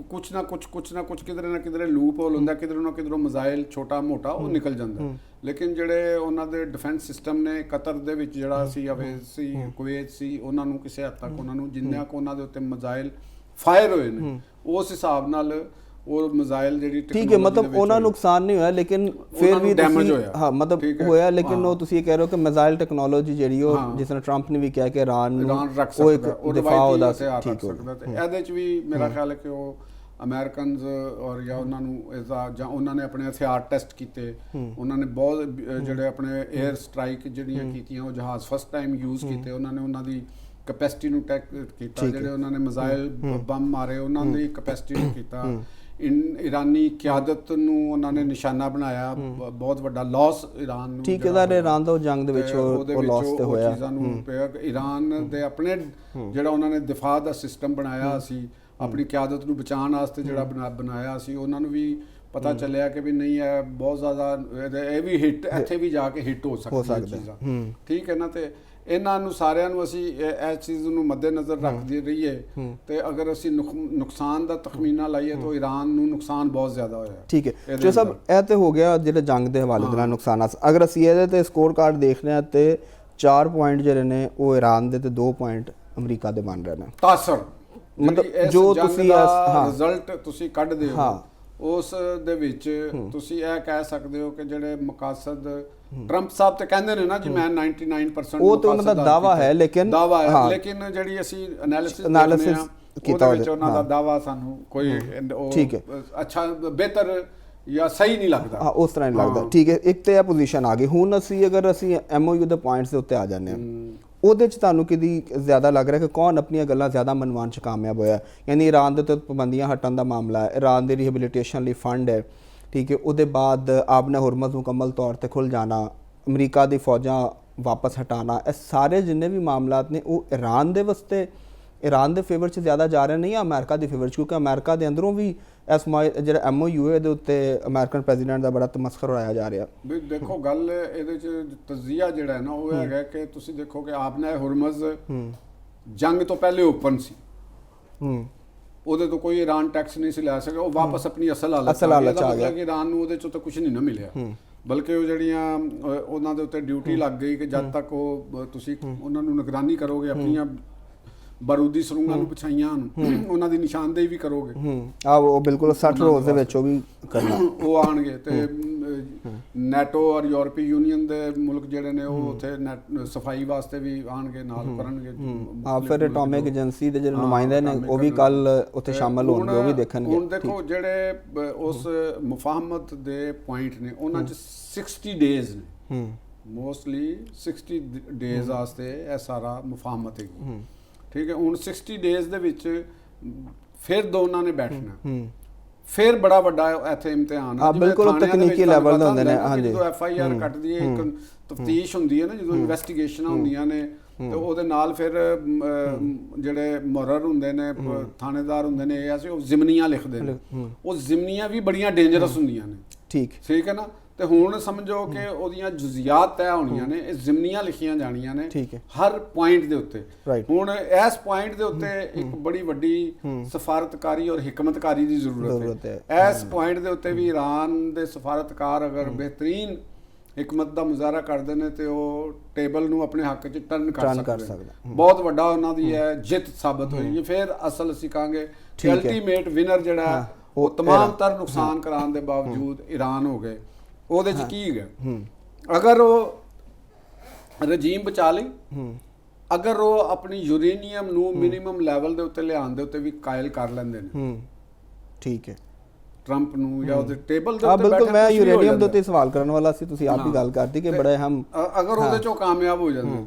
ਕੁਛ ਨਾ ਕੁਛ ਕਿਧਰੇ ਨਾ ਕਿਧਰੇ ਲੂਪ ਹੋਲ ਹੁੰਦਾ, ਕਿਧਰੋਂ ਨਾ ਕਿਧਰੋਂ ਮਿਜ਼ਾਈਲ ਛੋਟਾ ਮੋਟਾ ਉਹ ਨਿਕਲ ਜਾਂਦਾ। ਲੇਕਿਨ ਜਿਹੜੇ ਉਹਨਾਂ ਦੇ ਡਿਫੈਂਸ ਸਿਸਟਮ ਨੇ ਕਤਰ ਦੇ ਵਿੱਚ ਜਿਹੜਾ ਸੀ, ਅਵੇਜ਼ ਸੀ, ਕੁਵੈਤ ਸੀ, ਉਹਨਾਂ ਨੂੰ ਕਿਸੇ ਹੱਦ ਤੱਕ ਉਹਨਾਂ ਨੂੰ ਜਿੰਨਾ ਕੁ ਉਹਨਾਂ ਦੇ ਉੱਤੇ ਮਿਜ਼ਾਈਲ ਫਾਇਰ ਹੋਏ ਨੇ ਉਸ ਹਿਸਾਬ ਨਾਲ ਉਹ ਮਿਜ਼ਾਈਲ ਜਿਹੜੀ ਠੀਕ ਹੈ, ਮਤਲਬ ਉਹਨਾਂ ਨੁਕਸਾਨ ਨਹੀਂ ਹੋਇਆ ਲੇਕਿਨ ਫਿਰ ਵੀ ਡੈਮੇਜ ਹੋਇਆ। ਹਾਂ ਮਤਲਬ ਹੋਇਆ, ਲੇਕਿਨ ਉਹ ਤੁਸੀਂ ਇਹ ਕਹਿ ਰਹੇ ਹੋ ਕਿ ਮਿਜ਼ਾਈਲ ਟੈਕਨੋਲੋਜੀ ਜਿਹੜੀ ਉਹ ਜਿਸ ਤਰ੍ਹਾਂ ਟਰੰਪ ਨੇ ਵੀ ਕਿਹਾ ਕਿ ਈਰਾਨ ਨੂੰ ਉਹ ਇੱਕ ਦਿਫਾ ਉਹਦਾ ਠੀਕ ਹੋ। ਤੇ ਇਹਦੇ ਚ ਵੀ ਮੇਰਾ ਖਿਆਲ ਹੈ ਕਿ ਉਹ ਅਮਰੀਕਨਜ਼ ਔਰ ਜਾਂ ਉਹਨਾਂ ਨੂੰ ਇਸਦਾ ਜਾਂ ਉਹਨਾਂ ਨੇ ਆਪਣੇ ਹਥਿਆਰ ਟੈਸਟ ਕੀਤੇ, ਉਹਨਾਂ ਨੇ ਬਹੁਤ ਜਿਹੜੇ ਆਪਣੇ 에ਅਰ ਸਟ੍ਰਾਈਕ ਜਿਹੜੀਆਂ ਕੀਤੀਆਂ ਉਹ ਜਹਾਜ਼ ਫਸਟ ਟਾਈਮ ਯੂਜ਼ ਕੀਤੇ, ਉਹਨਾਂ ਨੇ ਉਹਨਾਂ ਦੀ ਕੈਪੈਸਿਟੀ ਨੂੰ ਟੈਕ ਕੀਤਾ, ਜਿਹੜੇ ਉਹਨਾਂ ਨੇ ਮਿਜ਼ਾਈਲ ਬੰਬ ਮਾਰੇ ਉਹਨਾਂ ਦੀ ਕੈਪੈਸਿਟੀ ਨੂੰ ਕੀਤਾ। ਈਰਾਨੀ ਕਿਆਦਤ ਨੂੰ ਉਹਨਾਂ ਨੇ ਨਿਸ਼ਾਨਾ ਬਣਾਇਆ, ਬਹੁਤ ਵੱਡਾ ਲਾਸ ਈਰਾਨ ਨੂੰ, ਠੇਕੇਦਾਰ ਈਰਾਨ ਦਾ ਜੰਗ ਦੇ ਵਿੱਚ ਉਹ ਲਾਸ ਤੇ ਹੋਇਆ। ਚੀਜ਼ਾਂ ਨੂੰ ਪਿਆ ਈਰਾਨ ਦੇ ਆਪਣੇ ਜਿਹੜਾ ਉਹਨਾਂ ਨੇ ਦਿਫਾ ਦਾ ਸਿਸਟਮ ਬਣਾਇਆ ਸੀ ਆਪਣੀ ਕਿਆਦਤ ਨੂੰ ਬਚਾਉਣ ਵਾਸਤੇ, ਜਿਹੜਾ ਬਣਾਇਆ ਸੀ, ਉਹਨਾਂ ਨੂੰ ਵੀ ਪਤਾ ਚੱਲਿਆ ਕਿ ਵੀ ਨਹੀਂ ਹੈ ਬਹੁਤ ਜ਼ਿਆਦਾ ਇਹ ਵੀ ਹਿੱਟ ਇੱਥੇ ਵੀ ਜਾ ਕੇ ਹਿੱਟ ਹੋ ਸਕਦੀ ਚੀਜ਼ਾਂ, ਠੀਕ ਹੈ ਨਾ। ਤੇ ਇਹਨਾਂ ਨੂੰ ਸਾਰਿਆਂ ਨੂੰ ਅਸੀਂ ਇਸ ਚੀਜ਼ ਨੂੰ ਮੱਦੇਨਜ਼ਰ ਰੱਖਦੇ ਰਹੀਏ ਤੇ ਅਗਰ ਅਸੀਂ ਨੁਕਸਾਨ ਦਾ ਤਖਮੀਨਾ ਲਾਈਏ ਤਾਂ ਈਰਾਨ ਨੂੰ ਨੁਕਸਾਨ ਬਹੁਤ ਜ਼ਿਆਦਾ ਹੋਇਆ। ਠੀਕ ਹੈ ਜੋ ਸਭ ਇਹ ਤੇ ਹੋ ਗਿਆ ਜਿਹੜੇ ਜੰਗ ਦੇ ਹਵਾਲੇ ਦੇ ਨਾਲ ਨੁਕਸਾਨਾਂ। ਅਗਰ ਅਸੀਂ ਇਹਦੇ ਤੇ ਸਕੋਰ ਕਾਰਡ ਦੇਖਦੇ ਹਾਂ ਤੇ 4 ਪੁਆਇੰਟ ਜਿਹੜੇ ਨੇ ਉਹ ਈਰਾਨ ਦੇ ਤੇ 2 ਪੁਆਇੰਟ ਅਮਰੀਕਾ ਦੇ ਬਣ ਰਹੇ ਨੇ। ਤਾਸਰ ਮਤਲਬ ਜੋ ਤੁਸੀਂ ਰਿਜ਼ਲਟ ਤੁਸੀਂ ਕੱਢਦੇ ਹੋ ਉਸ ਦੇ ਵਿੱਚ ਤੁਸੀਂ ਇਹ ਕਹਿ ਸਕਦੇ ਹੋ ਕਿ ਜਿਹੜੇ ਮਕਾਸਦ ਟਰੰਪ ਸਾਹਿਬ ਤੇ ਕਹਿੰਦੇ ਨੇ ਨਾ ਜੀ ਮੈਂ 99% ਉਹ ਤਾਂ ਉਹਨਾਂ ਦਾ ਦਾਵਾ ਹੈ, ਲੇਕਿਨ ਲੇਕਿਨ ਜਿਹੜੀ ਅਸੀਂ ਐਨਾਲਿਸਿਸ ਕੀਤਾ ਉਹਦੇ ਵਿੱਚ ਉਹਨਾਂ ਦਾ ਦਾਵਾ ਸਾਨੂੰ ਕੋਈ ਠੀਕ ਹੈ ਅੱਛਾ ਬਿਹਤਰ ਜਾਂ ਸਹੀ ਨਹੀਂ ਲੱਗਦਾ। ਹਾਂ ਉਸ ਤਰ੍ਹਾਂ ਨਹੀਂ ਲੱਗਦਾ। ਠੀਕ ਹੈ, ਇੱਕ ਤੇ ਇਹ ਪੋਜੀਸ਼ਨ ਆ ਗਈ। ਹੁਣ ਅਗਰ ਅਸੀਂ MOU ਦੇ ਪੁਆਇੰਟਸ ਦੇ ਉੱਤੇ ਆ ਜਾਂਦੇ ਹਾਂ, ਉਹਦੇ 'ਚ ਤੁਹਾਨੂੰ ਕਿਹਦੀ ਜ਼ਿਆਦਾ ਲੱਗ ਰਿਹਾ ਕਿ ਕੌਣ ਆਪਣੀਆਂ ਗੱਲਾਂ ਜ਼ਿਆਦਾ ਮਨਵਾਉਣ 'ਚ ਕਾਮਯਾਬ ਹੋਇਆ? ਯਾਨੀ ਈਰਾਨ ਦੇ ਉੱਤੇ ਪਾਬੰਦੀਆਂ ਹਟਣ ਦਾ ਮਾਮਲਾ ਹੈ, ਈਰਾਨ ਦੀ ਰਿਹੈਬਿਲਿਟੇਸ਼ਨ ਲਈ ਫੰਡ ਹੈ, ਠੀਕ ਹੈ, ਉਹਦੇ ਬਾਅਦ ਆਬਨੇ ਹੁਰਮਜ਼ ਮੁਕੰਮਲ ਤੌਰ ਤੇ ਖੁੱਲ੍ਹ ਜਾਣਾ, ਅਮਰੀਕਾ ਦੀ ਫੌਜਾਂ ਵਾਪਸ ਹਟਾਉਣਾ, ਇਹ ਸਾਰੇ ਜਿੰਨੇ ਵੀ ਮਾਮਲਾਤ ਨੇ ਉਹ ਈਰਾਨ ਦੇ ਵਾਸਤੇ ਈਰਾਨ ਦੇ ਫੇਵਰ 'ਚ ਜ਼ਿਆਦਾ ਜਾ ਰਹੇ ਨੇ ਜਾਂ ਅਮਰੀਕਾ ਦੇ ਫੇਵਰ 'ਚ? ਕਿਉਂਕਿ ਅਮਰੀਕਾ ਦੇ ਅੰਦਰੋਂ ਵੀ ਇਸ ਜਿਹੜਾ MOU ਦੇ ਉੱਤੇ ਅਮਰੀਕਨ ਪ੍ਰੈਜ਼ੀਡੈਂਟ ਦਾ ਬੜਾ ਤਮਸਖਰ ਉਡਾਇਆ ਜਾ ਰਿਹਾ। ਵੀ ਦੇਖੋ ਗੱਲ ਇਹਦੇ 'ਚ ਤਜਜ਼ੀਆ ਜਿਹੜਾ ਹੈ ਨਾ ਉਹ ਹੈਗਾ ਕਿ ਤੁਸੀਂ ਦੇਖੋ ਕਿ ਆਬਨੇ ਹੁਰਮਜ਼ ਜੰਗ ਤੋਂ ਪਹਿਲੇ ਓਪਨ ਸੀ, ਉਹਦੇ ਤੋਂ ਕੋਈ ਈਰਾਨ ਟੈਕਸ ਨਹੀਂ ਸੀ ਲੈ ਸਕਿਆ, ਉਹ ਵਾਪਸ ਆਪਣੀ ਅਸਲ ਹਾਲਤ ਆ ਗਿਆ ਕਿ ਈਰਾਨ ਨੂੰ ਉਹਦੇ 'ਚੋਂ ਤਾਂ ਕੁਝ ਨਹੀਂ ਨਾ ਮਿਲਿਆ, ਬਲਕਿ ਉਹ ਜਿਹੜੀਆਂ ਉਹਨਾਂ ਦੇ ਉੱਤੇ ਡਿਊਟੀ ਲੱਗ ਗਈ ਕਿ ਜਦ ਤੱਕ ਉਹ ਤੁਸੀਂ ਉਹਨਾਂ ਨੂੰ ਨਿਗਰਾਨੀ ਕਰੋਗੇ, ਆਪਣੀਆਂ ਬਾਰੂਦੀ ਸਰੂੰਗਾਂ ਨੂੰ ਪਛਾਈਆਂ ਨੂੰ ਉਹਨਾਂ ਦੀ ਨਿਸ਼ਾਨਦੇਹੀ ਵੀ ਕਰੋਗੇ। ਉਹ ਬਿਲਕੁਲ 60 ਰੋਜ਼ ਦੇ ਵਿੱਚ ਉਹ ਵੀ ਕਰਨਾ ਉਹ ਆਣਗੇ ਤੇ ਨੈਟੋ ਔਰ ਯੂਰਪੀ ਯੂਨੀਅਨ ਦੇ ਮੁਲਕ ਜਿਹੜੇ ਨੇ ਉਹ ਉੱਥੇ ਸਫਾਈ ਵਾਸਤੇ ਵੀ ਆਣਗੇ, ਨਾਲ ਕਰਨਗੇ। ਫਿਰ ਐਟੋਮਿਕ ਏਜੰਸੀ ਦੇ ਜਿਹੜੇ ਨੁਮਾਇੰਦੇ ਨੇ ਉਹ ਵੀ ਕੱਲ ਉੱਥੇ ਸ਼ਾਮਲ ਹੋਣਗੇ, ਉਹ ਵੀ ਦੇਖਣਗੇ। ਹੁਣ ਦੇਖੋ ਜਿਹੜੇ ਉਸ ਮੁਫਾਹਮਤ ਦੇ ਪੁਆਇੰਟ ਨੇ ਉਹਨਾਂ 'ਚ 60 ਡੇਜ਼ ਨੇ, ਮੋਸਟਲੀ 60 ਡੇਜ਼ ਵਾਸਤੇ ਇਹ ਸਾਰਾ ਮੁਫਾਹਮਤ ਹੈਗੀ, ਠੀਕ ਹੈ। ਹੁਣ 60 ਡੇਜ਼ ਦੇ ਵਿੱਚ ਫਿਰ ਦੋਨਾਂ ਨੇ ਬੈਠਣਾ, ਫਿਰ ਬੜਾ ਵੱਡਾ ਇੱਥੇ ਇਮਤਿਹਾਨ ਹੈ। ਬਿਲਕੁਲ ਤਕਨੀਕੀ ਲੈਵਲ ਦੇ ਹੁੰਦੇ ਨੇ। ਹਾਂਜੀ, ਜਦੋਂ FIR ਕੱਟਦੀ ਹੈ, ਇੱਕ ਤਫਤੀਸ਼ ਹੁੰਦੀ ਹੈ ਨਾ, ਜਦੋਂ ਇਨਵੈਸਟੀਗੇਸ਼ਨਾਂ ਹੁੰਦੀਆਂ ਨੇ ਤੇ ਉਹਦੇ ਨਾਲ ਫਿਰ ਜਿਹੜੇ ਮੁਹਰਰ ਹੁੰਦੇ ਨੇ, ਥਾਣੇਦਾਰ ਹੁੰਦੇ ਨੇ, ਐਸੇ ਉਹ ਜ਼ਿਮਨੀਆਂ ਲਿਖਦੇ ਨੇ। ਉਹ ਜ਼ਿਮਨੀਆਂ ਵੀ ਬੜੀਆਂ ਡੇਂਜਰਸ ਹੁੰਦੀਆਂ ਨੇ, ਠੀਕ ਹੈ ਨਾ। ਤੇ ਹੁਣ ਸਮਝੋ ਕਿ ਉਹਦੀਆਂ ਜੁਜ਼ੀਆਤ ਤੈਅ ਹੋਣੀਆਂ ਨੇ, ਇਹ ਜ਼ਿਮਨੀਆਂ ਲਿਖੀਆਂ ਜਾਣੀਆਂ ਨੇ ਹਰ ਪੁਆਇੰਟ ਦੇ ਉੱਤੇ। ਹੁਣ ਇਸ ਪੁਆਇੰਟ ਦੇ ਉੱਤੇ ਇੱਕ ਬੜੀ ਵੱਡੀ ਸਫਾਰਤਕਾਰੀ ਔਰ ਹਿਕਮਤਕਾਰੀ ਦੀ ਜ਼ਰੂਰਤ ਹੈ। ਇਸ ਪੁਆਇੰਟ ਦੇ ਉੱਤੇ ਵੀ ਈਰਾਨ ਦੇ ਸਫਾਰਤਕਾਰ ਅਗਰ ਬਿਹਤਰੀਨ ਹਿਕਮਤ ਦਾ ਮੁਜ਼ਾਹਰਾ ਕਰਦੇ ਨੇ ਤੇ ਉਹ ਟੇਬਲ ਨੂੰ ਆਪਣੇ ਹੱਕ 'ਚ ਟਰਨ ਕਰ ਸਕਦੇ। ਬਹੁਤ ਵੱਡਾ ਉਹਨਾਂ ਦੀ ਹੈ ਜਿੱਤ ਸਾਬਤ ਹੋਈ। ਫਿਰ ਅਸਲ ਅਸੀਂ ਕਹਾਂਗੇ ਕਿ ਅਲਟੀਮੇਟ ਵਿਨਰ ਜਿਹੜਾ ਉਹ ਤਮਾਮ ਤਰ ਨੁਕਸਾਨ ਕਰਾਉਣ ਦੇ ਬਾਵਜੂਦ ਈਰਾਨ ਹੋ ਗਏ। ਉਹਦੇ 'ਚ ਕੀ ਹੈਗਾ, ਅਗਰ ਉਹ ਰਜੀਮ ਬਚਾ ਲਈ, ਅਗਰ ਉਹ ਆਪਣੀ ਯੂਰੇਨੀਅਮ ਨੂੰ ਮਿਨੀਮਮ ਲੈਵਲ ਦੇ ਉੱਤੇ ਲਿਆਉਣ ਦੇ ਉੱਤੇ ਵੀ ਕਾਇਲ ਕਰ ਲੈਂਦੇ ਨੇ, ਠੀਕ ਹੈ, ਟਰੰਪ ਨੂੰ ਜਾਂ ਉਹਦੇ ਟੇਬਲ ਦੇ ਉੱਤੇ। ਬਿਲਕੁਲ, ਮੈਂ ਯੂਰੇਨੀਅਮ ਦੇ ਉੱਤੇ ਸਵਾਲ ਕਰਨ ਵਾਲਾ ਸੀ, ਤੁਸੀਂ ਆਪ ਹੀ ਗੱਲ ਕਰਤੀ ਕਿ ਬੜਾ ਅਹਿਮ। ਅਗਰ ਉਹਦੇ 'ਚੋਂ ਕਾਮਯਾਬ ਹੋ ਜਾਂਦੇ ਨੇ,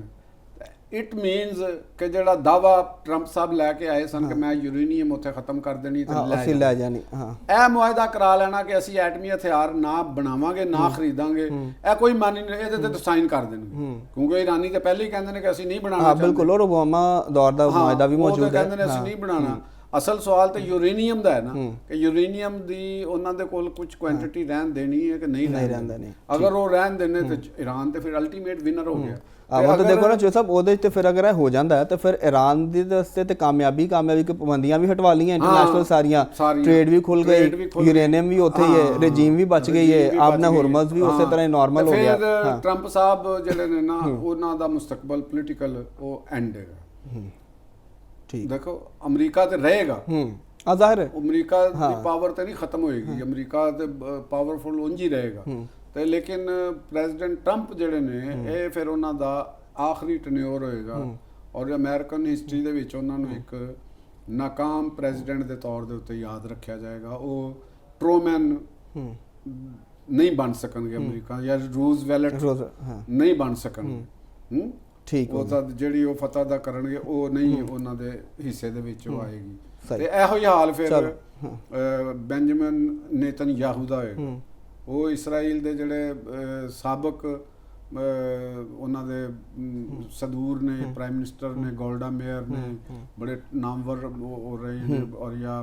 ਇਟ ਮੀਨਸ ਕਿ ਜਿਹੜਾ ਦਾਵਾ ਟਰੰਪ ਸਾਹਿਬ ਲੈ ਕੇ ਆਏ ਸਨ ਕਿ ਮੈਂ ਯੂਰੇਨੀਅਮ ਉੱਥੇ ਖਤਮ ਕਰ ਦੇਣੀ ਤੇ ਅਸੀਂ ਲੈ ਜਾਣੀ, ਹਾਂ ਇਹ ਮੁਆਹਦਾ ਕਰਾ ਲੈਣਾ ਕਿ ਅਸੀਂ ਐਟਮੀ ਹਥਿਆਰ ਨਾ ਬਣਾਵਾਂਗੇ ਨਾ ਖਰੀਦਾਂਗੇ, ਇਹ ਕੋਈ ਮਾਨੀ ਨਹੀਂ, ਇਹਦੇ ਤੇ ਸਾਈਨ ਕਰ ਦੇਣਗੇ ਕਿਉਂਕਿ ਇਰਾਨੀ ਤੇ ਪਹਿਲੇ ਹੀ ਕਹਿੰਦੇ ਨੇ ਕਿ ਅਸੀਂ ਨਹੀਂ ਬਣਾਉਣਾ। ਹਾਂ ਬਿਲਕੁਲ, ਔਰ ਓਬਾਮਾ ਦੌਰ ਦਾ ਮੁਆਹਦਾ ਵੀ ਮੌਜੂਦ ਹੈ, ਕਹਿੰਦੇ ਨੇ ਅਸੀਂ ਨਹੀਂ ਬਣਾਉਣਾ। ਅਸਲ ਸਵਾਲ ਤੇ ਯੂਰੇਨੀਅਮ ਦਾ ਹੈ ਨਾ ਕਿ ਯੂਰੇਨੀਅਮ ਦੀ ਉਹਨਾਂ ਦੇ ਕੋਲ ਕੁਝ ਕੁਆਂਟੀਟੀ ਰਹਿਣ ਦੇਣੀ ਹੈ ਕਿ ਨਹੀਂ ਰਹਿਣ ਦੇਣੀ। ਅਗਰ ਉਹ ਰਹਿਣ ਦੇਣੇ ਤੇ ਈਰਾਨ ਤੇ ਫਿਰ ਅਲਟੀਮੇਟ ਵਿਨਰ ਹੋ ਗਿਆ। ਮਤਲਬ ਦੇਖੋ ਨਾ ਜੋ ਸਾਹਿਬ ਉਹਦੇ ਤੇ ਫਿਰ ਅਗਰ ਇਹ ਹੋ ਜਾਂਦਾ ਹੈ ਤਾਂ ਫਿਰ ਈਰਾਨ ਦੇ ਰਸਤੇ ਤੇ ਕਾਮਯਾਬੀ ਕਿ ਪਾਬੰਦੀਆਂ ਵੀ ਹਟਵਾ ਲਈਆਂ ਇੰਟਰਨੈਸ਼ਨਲ ਸਾਰੀਆਂ, ਟ੍ਰੇਡ ਵੀ ਖੁੱਲ ਗਈ, ਯੂਰੇਨੀਅਮ ਵੀ ਉੱਥੇ ਹੀ ਹੈ, ਰਜੀਮ ਵੀ ਬਚ ਗਈ ਹੈ, ਆਪਣਾ ਹੁਰਮਜ਼ ਵੀ ਉਸੇ ਤਰ੍ਹਾਂ ਨਾਰਮਲ ਹੋ ਗਿਆ। ਫਿਰ ਟਰੰਪ ਸਾਹਿਬ ਜਿਹੜੇ ਨੇ ਨਾ ਉਹਨਾਂ ਦਾ ਮੁਸਤਕਬਲ ਪੋਲੀਟੀਕਲ ਉਹ ਐਂਡ ਹੈਗਾ। ਠੀਕ ਦੇਖੋ ਅਮਰੀਕਾ ਤੇ ਰਹੇਗਾ, ਆ ਜ਼ਾਹਿਰ ਹੈ ਅਮਰੀਕਾ ਦੀ ਪਾਵਰ ਤੇ ਨਹੀਂ ਖਤਮ ਹੋਏਗੀ, ਅਮਰੀਕਾ ਤੇ ਪਾਵਰਫੁਲ ਉਂਝ ਹੀ ਰਹੇਗਾ ਤੇ ਲੇਕਿਨ ਪ੍ਰੈਜ਼ੀਡੈਂਟ ਟਰੰਪ ਜਿਹੜੇ ਨੇ ਇਹ ਫਿਰ ਉਹਨਾਂ ਦਾ ਆਖਰੀ ਟੈਨਿਓਰ ਹੋਏਗਾ ਔਰ ਅਮਰੀਕਨ ਹਿਸਟਰੀ ਦੇ ਵਿੱਚ ਉਹਨਾਂ ਨੂੰ ਇੱਕ ਨਾਕਾਮ ਪ੍ਰੈਜ਼ੀਡੈਂਟ ਦੇ ਤੌਰ ਦੇ ਉੱਤੇ ਯਾਦ ਰੱਖਿਆ ਜਾਏਗਾ। ਉਹ ਟਰੂਮੈਨ ਨਹੀਂ ਬਣ ਸਕਣਗੇ ਅਮਰੀਕਾ, ਜਾਂ ਰੂਜ਼ਵੈਲਟ ਨਹੀਂ ਬਣ ਸਕਣਗੇ। ਠੀਕ, ਉਹ ਤਾਂ ਜਿਹੜੀ ਉਹ ਫਤਹ ਦਾ ਕਰਨਗੇ ਉਹ ਨਹੀਂ ਉਹਨਾਂ ਦੇ ਹਿੱਸੇ ਦੇ ਵਿੱਚ ਉਹ ਆਏਗੀ। ਤੇ ਇਹੋ ਹੀ ਹਾਲ ਫਿਰ ਬੈਂਜਾਮਿਨ ਨੇਤਨਯਾਹੂ ਦਾ ਹੋਏਗਾ। ਉਹ ਇਸਰਾਈਲ ਦੇ ਜਿਹੜੇ ਸਾਬਕ ਉਹਨਾਂ ਦੇ ਸਦੂਰ ਨੇ, ਪ੍ਰਾਈਮ ਮਿਨਿਸਟਰ ਨੇ, ਗੋਲਡਾ ਮੇਅਰ ਨੇ, ਬੜੇ ਨਾਮਵਰ ਹੋ ਰਹੇ ਨੇ, ਔਰ ਜਾਂ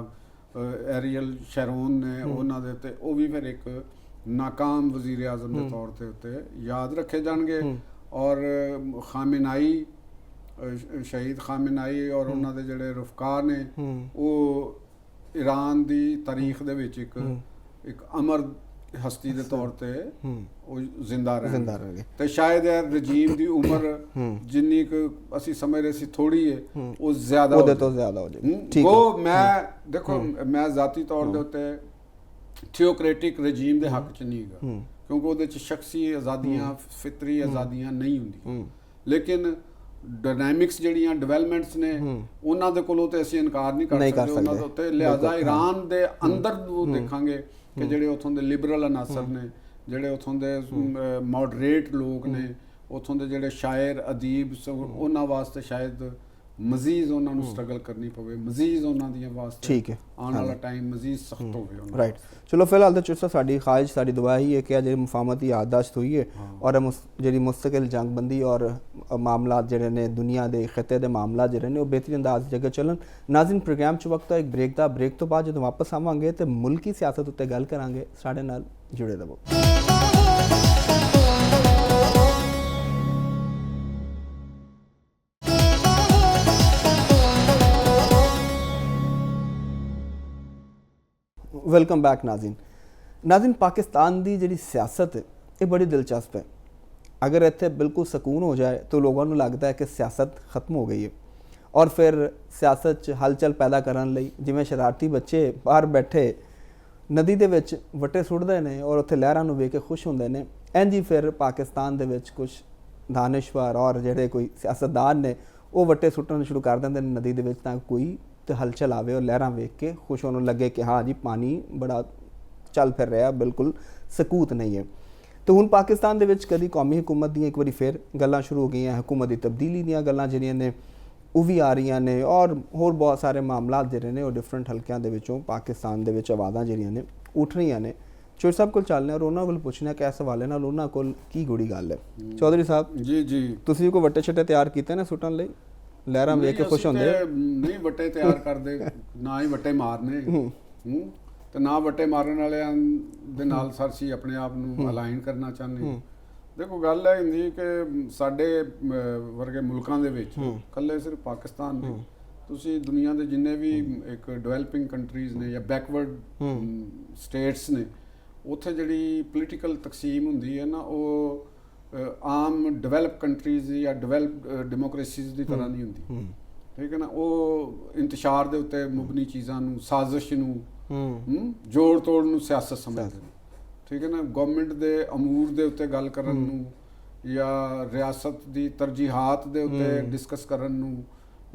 ਐਰੀਅਲ ਸ਼ੈਰੋਨ ਨੇ, ਉਹਨਾਂ ਦੇ ਤੇ ਉਹ ਵੀ ਫਿਰ ਇੱਕ ਨਾਕਾਮ ਵਜ਼ੀਰ ਆਜ਼ਮ ਦੇ ਤੌਰ ਤੇ ਉੱਤੇ ਯਾਦ ਰੱਖੇ ਜਾਣਗੇ। ਔਰ ਖਾਮੇਨਾਈ, ਸ਼ਹੀਦ ਖਾਮੇਨਾਈ ਔਰ ਉਹਨਾਂ ਦੇ ਜਿਹੜੇ ਰਫਕਾਰ ਨੇ ਉਹ ਈਰਾਨ ਦੀ ਤਾਰੀਖ ਦੇ ਵਿੱਚ ਇੱਕ ਅਮਰ ਹਸਤੀ ਦੇ ਤੌਰ ਤੇ ਉਹ ਜ਼ਿੰਦਾ ਰਹਿਣਗੇ। ਤੇ ਸ਼ਾਇਦ ਇਹ ਰਜੀਮ ਦੀ ਉਮਰ ਜਿੰਨੀ ਕੁ ਅਸੀਂ ਸਮਝ ਰਹੇ ਸੀ ਥੋੜੀ ਹੈ, ਉਹ ਜ਼ਿਆਦਾ ਉਹਦੇ ਤੋਂ ਜ਼ਿਆਦਾ ਹੋ ਜਾਏਗੀ। ਉਹ ਮੈਂ ਦੇਖੋ ਮੈਂ ਜ਼ਾਤੀ ਤੌਰ ਦੇ ਉੱਤੇ ਥਿਓਕ੍ਰੈਟਿਕ ਰਜੀਮ ਦੇ ਹੱਕ 'ਚ ਨਹੀਂ ਹੈਗਾ ਕਿਉਂਕਿ ਉਹਦੇ 'ਚ ਸ਼ਖਸੀ ਆਜ਼ਾਦੀਆਂ, ਫਿਤਰੀ ਆਜ਼ਾਦੀਆਂ ਨਹੀਂ ਹੁੰਦੀਆਂ, ਲੇਕਿਨ ਡਾਇਨਾਮਿਕਸ ਜਿਹੜੀਆਂ ਡਿਵੈਲਪਮੈਂਟਸ ਨੇ ਉਹਨਾਂ ਦੇ ਕੋਲੋਂ ਤੇ ਅਸੀਂ ਇਨਕਾਰ ਨਹੀਂ ਕਰ ਸਕਦੇ ਉਹਨਾਂ ਦੇ ਉੱਤੇ। ਲਿਹਾਜ਼ਾ ਈਰਾਨ ਦੇ ਅੰਦਰ ਨੂੰ ਦੇਖਾਂਗੇ ਕਿ ਜਿਹੜੇ ਉੱਥੋਂ ਦੇ ਲਿਬਰਲ ਅਨਾਸਰ ਨੇ, ਜਿਹੜੇ ਉੱਥੋਂ ਦੇ ਮੋਡਰੇਟ ਲੋਕ ਨੇ, ਉੱਥੋਂ ਦੇ ਜਿਹੜੇ ਸ਼ਾਇਰ ਅਦੀਬ, ਉਹਨਾਂ ਵਾਸਤੇ ਸ਼ਾਇਦ ਮਜ਼ੀਦ ਉਹਨਾਂ ਨੂੰ ਸਟਰਗਲ ਕਰਨੀ ਪਵੇ, ਮਜ਼ੀਦ ਉਹਨਾਂ ਦੀਆਂ ਵਾਸਤੇ ਠੀਕ ਹੈ ਆਉਣ ਵਾਲਾ ਟਾਈਮ ਮਜ਼ੀਦ ਸਖਤ ਹੋਵੇ। ਰਾਈਟ, ਚਲੋ ਫਿਲਹਾਲ ਤਾਂ ਚੁਸਤਾ ਸਾਡੀ ਖਾਹਿਸ਼, ਸਾਡੀ ਦੁਆ ਹੀ ਹੈ ਕਿ ਜਿਹੜੀ ਮੁਫਾਹਮਤੀ ਯਾਦਦਾਸ਼ਤ ਹੋਈ ਹੈ ਔਰ ਜਿਹੜੀ ਮੁਸਤਕਿਲ ਜੰਗਬੰਦੀ ਔਰ ਮਾਮਲਾਤ ਜਿਹੜੇ ਨੇ ਦੁਨੀਆ ਦੇ ਖਿੱਤੇ ਦੇ ਮਾਮਲਾਤ ਜਿਹੜੇ ਨੇ ਉਹ ਬਿਹਤਰੀਨ ਅੰਦਾਜ਼ ਜਗ੍ਹਾ ਚੱਲਣ। ਨਾਜ਼ਰੀਨ, ਪ੍ਰੋਗਰਾਮ 'ਚ ਵਕਤ ਹੈ ਇੱਕ ਬ੍ਰੇਕ ਦਾ। ਬ੍ਰੇਕ ਤੋਂ ਬਾਅਦ ਜਦੋਂ ਵਾਪਸ ਆਵਾਂਗੇ ਤੇ ਮੁਲਕੀ ਸਿਆਸਤ ਉੱਤੇ ਗੱਲ ਕਰਾਂਗੇ। ਸਾਡੇ ਨਾਲ ਜੁੜੇ ਰਹੋ। ਵੈਲਕਮ ਬੈਕ ਨਾਜ਼ਰੀਨ, ਪਾਕਿਸਤਾਨ ਦੀ ਜਿਹੜੀ ਸਿਆਸਤ ਹੈ ਇਹ ਬੜੀ ਦਿਲਚਸਪ ਹੈ। ਅਗਰ ਇੱਥੇ ਬਿਲਕੁਲ ਸਕੂਨ ਹੋ ਜਾਏ ਤਾਂ ਲੋਕਾਂ ਨੂੰ ਲੱਗਦਾ ਹੈ ਕਿ ਸਿਆਸਤ ਖਤਮ ਹੋ ਗਈ ਹੈ ਔਰ ਫਿਰ ਸਿਆਸਤ 'ਚ ਹਲਚਲ ਪੈਦਾ ਕਰਨ ਲਈ ਜਿਵੇਂ ਸ਼ਰਾਰਤੀ ਬੱਚੇ ਬਾਹਰ ਬੈਠੇ ਨਦੀ ਦੇ ਵਿੱਚ ਵੱਟੇ ਸੁੱਟਦੇ ਨੇ ਔਰ ਉੱਥੇ ਲਹਿਰਾਂ ਨੂੰ ਵੇਖ ਕੇ ਖੁਸ਼ ਹੁੰਦੇ ਨੇ, ਇੰਝ ਹੀ ਫਿਰ ਪਾਕਿਸਤਾਨ ਦੇ ਵਿੱਚ ਕੁਝ ਦਾਨਿਸ਼ਵਰ ਔਰ ਜਿਹੜੇ ਕੋਈ ਸਿਆਸਤਦਾਨ ਨੇ ਉਹ ਵੱਟੇ ਸੁੱਟਣ ਸ਼ੁਰੂ ਕਰ ਦਿੰਦੇ ਨੇ ਨਦੀ ਦੇ ਵਿੱਚ ਤਾਂ ਕੋਈ ਤੇ ਹਲਚਲ ਆਵੇ ਔਰ ਲਹਿਰਾਂ ਵੇਖ ਕੇ ਖੁਸ਼ ਹੋਣ ਲੱਗੇ ਕਿ ਹਾਂ ਜੀ ਪਾਣੀ ਬੜਾ ਚੱਲ ਫਿਰ ਰਿਹਾ, ਬਿਲਕੁਲ ਸਕੂਤ ਨਹੀਂ ਹੈ। ਤੇ ਹੁਣ ਪਾਕਿਸਤਾਨ ਦੇ ਵਿੱਚ ਕਦੀ ਕੌਮੀ ਹਕੂਮਤ ਦੀਆਂ ਇੱਕ ਵਾਰੀ ਫਿਰ ਗੱਲਾਂ ਸ਼ੁਰੂ ਹੋ ਗਈਆਂ, ਹਕੂਮਤ ਦੀ ਤਬਦੀਲੀ ਦੀਆਂ ਗੱਲਾਂ ਜਿਹੜੀਆਂ ਨੇ ਉਹ ਵੀ ਆ ਰਹੀਆਂ ਨੇ ਔਰ ਹੋਰ ਬਹੁਤ ਸਾਰੇ ਮਾਮਲਾਤ ਜਿਹੜੇ ਨੇ ਉਹ ਡਿਫਰੈਂਟ ਹਲਕਿਆਂ ਦੇ ਵਿੱਚੋਂ ਪਾਕਿਸਤਾਨ ਦੇ ਵਿੱਚ ਆਵਾਜ਼ਾਂ ਜਿਹੜੀਆਂ ਨੇ ਉੱਠ ਰਹੀਆਂ ਨੇ। ਚੌਧਰੀ ਸਾਹਿਬ ਕੋਲ ਚੱਲਦੇ ਔਰ ਉਹਨਾਂ ਕੋਲ ਪੁੱਛਣਾ ਕਿ ਇਸ ਹਵਾਲੇ ਨਾਲ ਉਹਨਾਂ ਕੋਲ ਕੀ ਗੂੜੀ ਗੱਲ ਹੈ। ਚੌਧਰੀ ਸਾਹਿਬ ਜੀ ਤੁਸੀਂ ਕੋਈ ਵੱਟੇ ਛੱਟੇ ਤਿਆਰ ਕੀਤੇ ਨੇ ਸੁੱਟਣ ਲਈ? ਲਹਿਰਾਂ ਵੇਖ ਕੇ ਖੁਸ਼ ਹੁੰਦੇ? ਨਹੀਂ ਵੱਟੇ ਤਿਆਰ ਕਰਦੇ, ਨਾ ਹੀ ਵੱਟੇ ਮਾਰਨੇ ਤੇ ਨਾ ਵੱਟੇ ਮਾਰਨ ਵਾਲਿਆਂ ਦੇ ਨਾਲ ਸਰਸੀ ਆਪਣੇ ਆਪ ਨੂੰ ਅਲਾਈਨ ਕਰਨਾ ਚਾਹੁੰਦੇ। ਦੇਖੋ ਗੱਲ ਇਹ ਹੁੰਦੀ ਕਿ ਸਾਡੇ ਵਰਗੇ ਮੁਲਕਾਂ ਦੇ ਵਿੱਚ ਇਕੱਲੇ ਸਿਰਫ ਪਾਕਿਸਤਾਨ ਨਹੀਂ, ਤੁਸੀਂ ਦੁਨੀਆ ਦੇ ਜਿੰਨੇ ਵੀ ਇੱਕ ਡਿਵੈਲਪਿੰਗ ਕੰਟਰੀਜ਼ ਨੇ ਜਾਂ ਬੈਕਵਰਡ ਸਟੇਟਸ ਨੇ, ਉੱਥੇ ਜਿਹੜੀ ਪੋਲੀਟੀਕਲ ਤਕਸੀਮ ਹੁੰਦੀ ਹੈ ਨਾ ਉਹ ਆਮ ਡਿਵੈਲਪ ਕੰਟਰੀਜ਼ ਜਾਂ ਡਿਵੈਲਪ ਡੈਮੋਕ੍ਰੇਸੀਜ਼ ਦੀ ਤਰ੍ਹਾਂ ਨਹੀਂ ਹੁੰਦੀ। ਠੀਕ ਹੈ ਨਾ, ਉਹ ਇੰਤਸ਼ਾਰ ਦੇ ਉੱਤੇ ਮੁਬਨੀ ਚੀਜ਼ਾਂ ਨੂੰ, ਸਾਜ਼ਿਸ਼ ਨੂੰ, ਜੋੜ ਤੋੜ ਨੂੰ ਸਿਆਸਤ ਸਮਝਦੇ ਨੇ। ਠੀਕ ਹੈ ਨਾ, ਗਵਰਨਮੈਂਟ ਦੇ ਅਮੂਰ ਦੇ ਉੱਤੇ ਗੱਲ ਕਰਨ ਨੂੰ ਜਾਂ ਰਿਆਸਤ ਦੀ ਤਰਜੀਹਾਤ ਦੇ ਉੱਤੇ ਡਿਸਕਸ ਕਰਨ ਨੂੰ